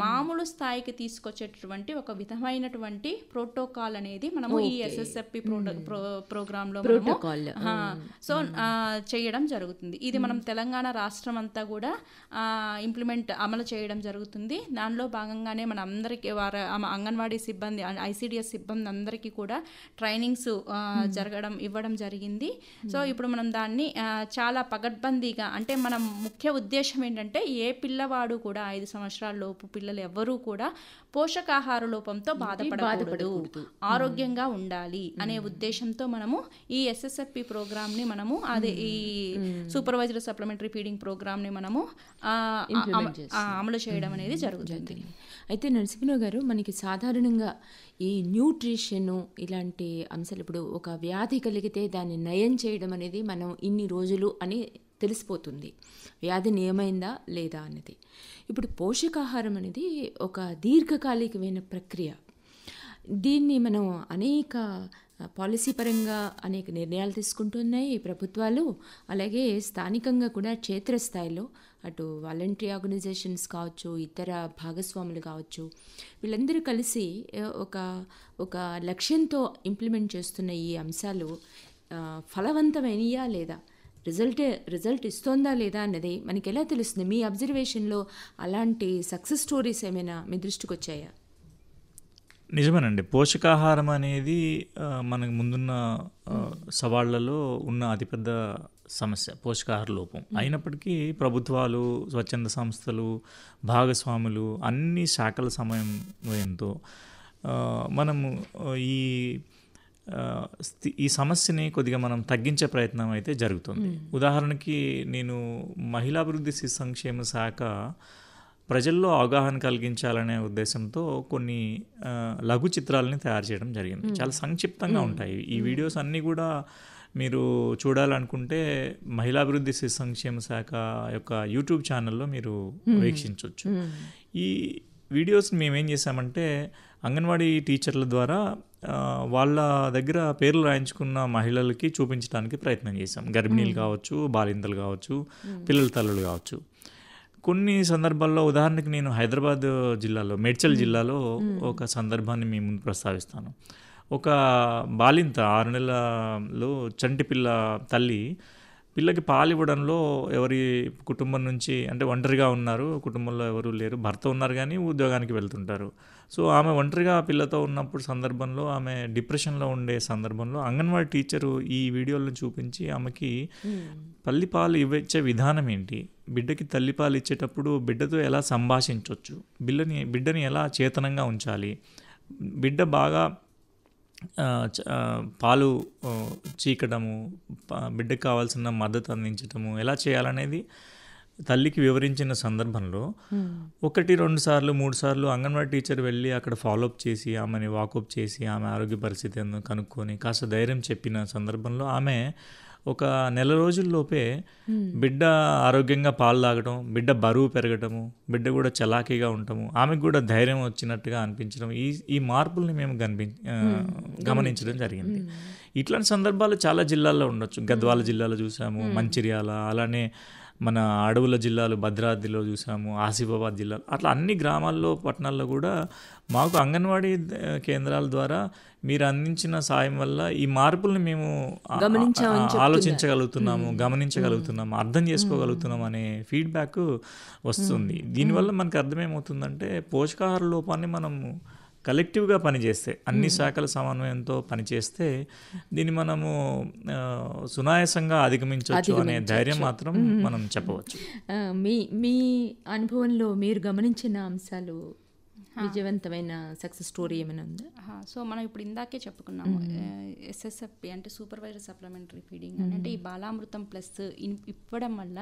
[SPEAKER 2] మామూలు స్థాయికి తీసుకొచ్చేటటువంటి ఒక విధమైనటువంటి ప్రోటోకాల్ అనేది మనము ఈ SSFP ప్రోగ్రాంలో సో చేయడం జరుగుతుంది. ఇది మనం తెలంగాణ రాష్ట్రం అంతా కూడా అమలు చేయడం జరుగుతుంది. దానిలో భాగంగానే మన అందరికీ అంగన్వాడీ సిబ్బంది, ICDS సిబ్బంది అందరికీ కూడా ట్రైనింగ్స్ ఇవ్వడం జరిగింది. సో ఇప్పుడు మనం దాన్ని చాలా పగడ్బందీగా, అంటే మనం ముఖ్య ఉద్దేశం ఏంటంటే ఏ పిల్లవాడు కూడా 5 సంవత్సరాల లోపు పిల్లలు ఎవ్వరూ కూడా పోషకాహార లోపంతో బాధపడకూడదు, ఆరోగ్యంగా ఉండాలి అనే ఉద్దేశంతో మనము ఈ SSFP ప్రోగ్రామ్ని మనము ఈ సూపర్వైజ్డ్ సప్లిమెంటరీ ఫీడింగ్ ప్రోగ్రామ్ని మనము అమలు చేయడం అనేది జరుగుతుంది.
[SPEAKER 1] అయితే నరసింహరావు గారు, మనకి సాధారణంగా ఈ న్యూట్రిషన్ ఇలాంటి అంశాలు, ఇప్పుడు ఒక వ్యాధి కలిగితే దాన్ని నయం చేయడం అనేది మనం ఇన్ని రోజులు అని తెలిసిపోతుంది, వ్యాధి నయమైందా లేదా అన్నది. ఇప్పుడు పోషకాహారం అనేది ఒక దీర్ఘకాలికమైన ప్రక్రియ. దీన్ని మనం అనేక పాలసీ పరంగా అనేక నిర్ణయాలు తీసుకుంటున్నాయి ప్రభుత్వాలు, అలాగే స్థానికంగా కూడా క్షేత్రస్థాయిలో అటు వాలంటరీ ఆర్గనైజేషన్స్ కావచ్చు, ఇతర భాగస్వాములు కావచ్చు, వీళ్ళందరూ కలిసి ఒక లక్ష్యంతో ఇంప్లిమెంట్ చేస్తున్న ఈ అంశాలు ఫలవంతమైనయా లేదా, రిజల్ట్ ఇస్తోందా లేదా అన్నది మనకి ఎలా తెలుస్తుంది? మీ అబ్జర్వేషన్లో అలాంటి సక్సెస్ స్టోరీస్ ఏమైనా మీ దృష్టికి వచ్చాయా?
[SPEAKER 3] నిజమేనండి. పోషకాహారం అనేది మనకు ముందున్న సవాళ్లలో ఉన్న అతిపెద్ద సమస్య పోషకాహార లోపం. అయినప్పటికీ ప్రభుత్వాలు, స్వచ్ఛంద సంస్థలు, భాగస్వాములు అన్ని శాఖల సమన్వయంతో మనము ఈ సమస్యని కొద్దిగా మనం తగ్గించే ప్రయత్నం అయితే జరుగుతుంది. ఉదాహరణకి నేను మహిళాభివృద్ధి శిశు సంక్షేమ శాఖ ప్రజల్లో అవగాహన కలిగించాలనే ఉద్దేశంతో కొన్ని లఘు చిత్రాలని తయారు చేయడం జరిగింది. చాలా సంక్షిప్తంగా ఉంటాయి ఈ వీడియోస్ అన్నీ కూడా. మీరు చూడాలనుకుంటే మహిళాభివృద్ధి శిశు సంక్షేమ శాఖ యొక్క యూట్యూబ్ ఛానల్లో మీరు వీక్షించవచ్చు. ఈ వీడియోస్ని మేమేం చేసామంటే అంగన్వాడీ టీచర్ల ద్వారా వాళ్ళ దగ్గర పేర్లు రాయించుకున్న మహిళలకి చూపించడానికి ప్రయత్నం చేశాం. గర్భిణీలు కావచ్చు, బాలింతలు కావచ్చు, పిల్లల తల్లులు కావచ్చు. కొన్ని సందర్భాల్లో ఉదాహరణకి నేను హైదరాబాద్ జిల్లాలో, మేడ్చల్ జిల్లాలో ఒక సందర్భాన్ని మీ ముందు ప్రస్తావిస్తాను. ఒక బాలింత 6 నెలలలో చంటి పిల్లకి పాలు ఇవ్వడంలో ఎవరి కుటుంబం నుంచి, అంటే ఒంటరిగా ఉన్నారు, కుటుంబంలో ఎవరు లేరు, భర్త ఉన్నారు కానీ ఉద్యోగానికి వెళ్తుంటారు. సో ఆమె ఒంటరిగా పిల్లతో ఉన్నప్పుడు సందర్భంలో, ఆమె డిప్రెషన్లో ఉండే సందర్భంలో అంగన్వాడీ టీచరు ఈ వీడియోలను చూపించి ఆమెకి తల్లిపాలు ఇచ్చే విధానం ఏంటి, బిడ్డకి తల్లిపాలు ఇచ్చేటప్పుడు బిడ్డతో ఎలా సంభాషించవచ్చు, బిడ్డని ఎలా చేతనంగా ఉంచాలి, బిడ్డ బాగా పాలు చీకడము, బిడ్డకు కావాల్సిన మద్దతు అందించటము ఎలా చేయాలనేది తల్లికి వివరించిన సందర్భంలో 1-2 సార్లు 3 సార్లు అంగన్వాడీ టీచర్ వెళ్ళి అక్కడ ఫాలోఅప్ చేసి ఆమెని వాకప్ చేసి ఆమె ఆరోగ్య పరిస్థితి ఏందో కనుక్కొని కాస్త ధైర్యం చెప్పిన సందర్భంలో ఆమె ఒక నెల రోజుల్లోపే బిడ్డ ఆరోగ్యంగా పాలు తాగడం, బిడ్డ బరువు పెరగటము, బిడ్డ కూడా చలాకీగా ఉండటము, ఆమెకు కూడా ధైర్యం వచ్చినట్టుగా అనిపించడం, ఈ మార్పుల్ని మేము గమనించడం జరిగింది. ఇట్లాంటి సందర్భాలు చాలా జిల్లాల్లో ఉండొచ్చు. గద్వాల జిల్లాలో చూసాము, మంచిర్యాల, అలానే మన అడవుల జిల్లాలు భద్రాద్రిలో చూసాము, ఆసిఫాబాద్ జిల్లాలో, అట్లా అన్ని గ్రామాల్లో పట్టణాల్లో కూడా మాకు అంగన్వాడీ కేంద్రాల ద్వారా మీరు అందించిన సాయం వల్ల ఈ మార్పుల్ని మేము ఆలోచించగలుగుతున్నాము, గమనించగలుగుతున్నాము, అర్థం చేసుకోగలుగుతున్నాం అనే ఫీడ్బ్యాక్ వస్తుంది. దీనివల్ల మనకు అర్థమేమవుతుందంటే పోషకాహార లోపాన్ని మనము కలెక్టివ్గా పనిచేస్తే, అన్ని శాఖల సమన్వయంతో పనిచేస్తే దీన్ని మనము సునాయాసంగా అధిగమించవచ్చు అనే ధైర్యం మాత్రం మనం చెప్పవచ్చు.
[SPEAKER 1] మీ అనుభవంలో మీరు గమనించిన అంశాలు, విజయవంతమైన సక్సెస్ స్టోరీ ఏమైనా ఉందా?
[SPEAKER 2] సో మనం ఇప్పుడు ఇందాకే చెప్పుకున్నాము SSFP అంటే సూపర్వైజర్ సప్లిమెంటరీ ఫీడింగ్ అంటే ఈ బాలామృతం ప్లస్ ఇవ్వడం వల్ల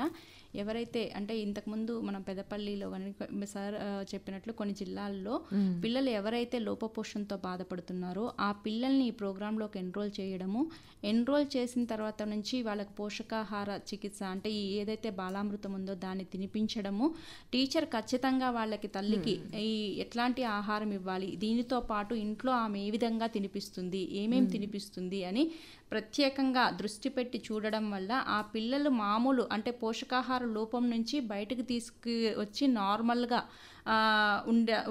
[SPEAKER 2] ఎవరైతే అంటే ఇంతకుముందు మనం పెదపల్లిలో కానీ సార్ చెప్పినట్లు కొన్ని జిల్లాల్లో పిల్లలు ఎవరైతే లోపపోషణతో బాధపడుతున్నారో ఆ పిల్లల్ని ఈ ప్రోగ్రాంలోకి ఎన్రోల్ చేసిన తర్వాత నుంచి వాళ్ళకి పోషకాహార చికిత్స అంటే ఈ ఏదైతే బాలామృతం ఉందో దాన్ని తినిపించడము, టీచర్ ఖచ్చితంగా వాళ్ళకి తల్లికి ఈ ఎట్లాంటి ఆహారం ఇవ్వాలి, దీనితో పాటు ఇంట్లో ఆమె ఏ విధంగా తినిపిస్తుంది, ఏమేమి తినిపిస్తుంది అని ప్రత్యేకంగా దృష్టి పెట్టి చూడడం వల్ల ఆ పిల్లలు మామూలు అంటే పోషకాహార లోపం నుంచి బయటకు తీసుకువచ్చి నార్మల్గా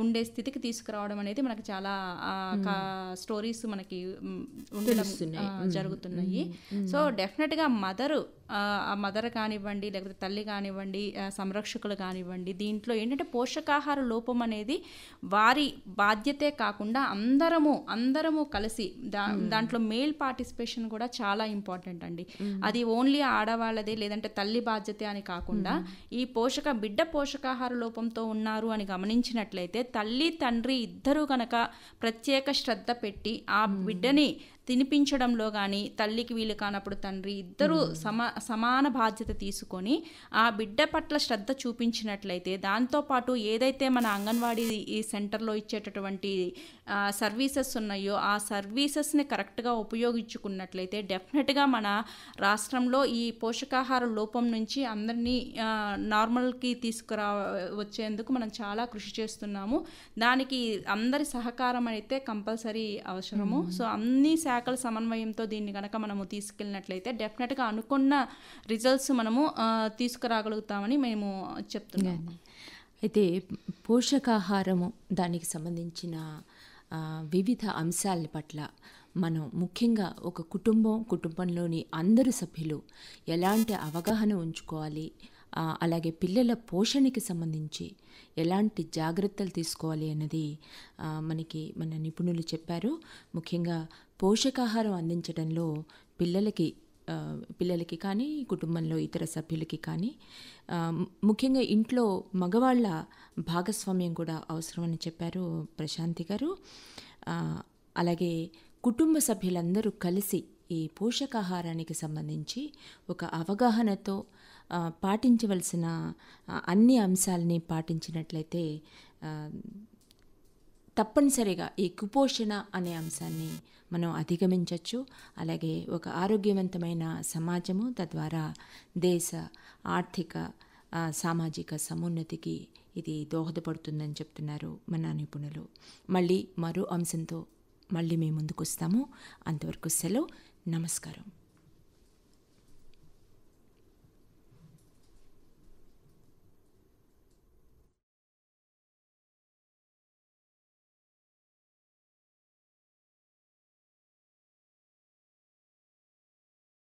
[SPEAKER 2] ఉండే స్థితికి తీసుకురావడం అనేది మనకి చాలా స్టోరీస్ మనకి జరుగుతున్నాయి. సో డెఫినెట్గా మదర్ కానివ్వండి, లేకపోతే తల్లి కానివ్వండి, సంరక్షకులు కానివ్వండి, దీంట్లో ఏంటంటే పోషకాహార లోపం అనేది వారి బాధ్యతే కాకుండా అందరము కలిసి దాంట్లో మేల్ పార్టిసిపేషన్ కూడా చాలా ఇంపార్టెంట్ అండి. అది ఓన్లీ ఆడవాళ్ళదే లేదంటే తల్లి బాధ్యత అని కాకుండా ఈ బిడ్డ పోషకాహార లోపంతో ఉన్నారు అని గమనించినట్లయితే తల్లి తండ్రి ఇద్దరూ కనుక ప్రత్యేక శ్రద్ధ పెట్టి ఆ బిడ్డని తినిపించడంలో కానీ, తల్లికి వీలు కానప్పుడు తండ్రి ఇద్దరూ సమాన బాధ్యత తీసుకొని ఆ బిడ్డ పట్ల శ్రద్ధ చూపించినట్లయితే, దాంతోపాటు ఏదైతే మన అంగన్వాడీ ఈ సెంటర్లో ఇచ్చేటటువంటి సర్వీసెస్ ఉన్నాయో ఆ సర్వీసెస్ని కరెక్ట్గా ఉపయోగించుకున్నట్లయితే డెఫినెట్గా మన రాష్ట్రంలో ఈ పోషకాహార లోపం నుంచి అందరినీ నార్మల్కి వచ్చేందుకు మనం చాలా కృషి చేస్తున్నాము. దానికి అందరి సహకారం అయితే కంపల్సరీ అవసరము. సో అన్ని శాఖల సమన్వయంతో దీన్ని కనుక మనము తీసుకెళ్ళినట్లయితే డెఫినెట్గా అనుకున్న రిజల్ట్స్ మనము తీసుకురాగలుగుతామని మేము చెప్తున్నాము.
[SPEAKER 1] అయితే పోషకాహారము దానికి సంబంధించిన వివిధ అంశాల పట్ల మనం ముఖ్యంగా ఒక కుటుంబంలోని అందరు సభ్యులు ఎలాంటి అవగాహన ఉంచుకోవాలి, అలాగే పిల్లల పోషణకి సంబంధించి ఎలాంటి జాగ్రత్తలు తీసుకోవాలి అన్నది మన నిపుణులు చెప్పారు. ముఖ్యంగా పోషకాహారం అందించడంలో పిల్లలకి కానీ కుటుంబంలో ఇతర సభ్యులకి కానీ ముఖ్యంగా ఇంట్లో మగవాళ్ళ భాగస్వామ్యం కూడా అవసరమని చెప్పారు ప్రశాంతి గారు. అలాగే కుటుంబ సభ్యులందరూ కలిసి ఈ పోషకాహారానికి సంబంధించి ఒక అవగాహనతో పాటించవలసిన అన్ని అంశాలని పాటించినట్లయితే తప్పనిసరిగా ఈ కుపోషణ అనే అంశాన్ని మనం అధిగమించవచ్చు. అలాగే ఒక ఆరోగ్యవంతమైన సమాజము, తద్వారా దేశ ఆర్థిక సామాజిక సమున్నతికి ఇది దోహదపడుతుందని చెప్తున్నారు మన నిపుణులు. మళ్ళీ మరో అంశంతో మళ్ళీ మేము ముందుకు వస్తాము. అంతవరకు సెలవు. నమస్కారం.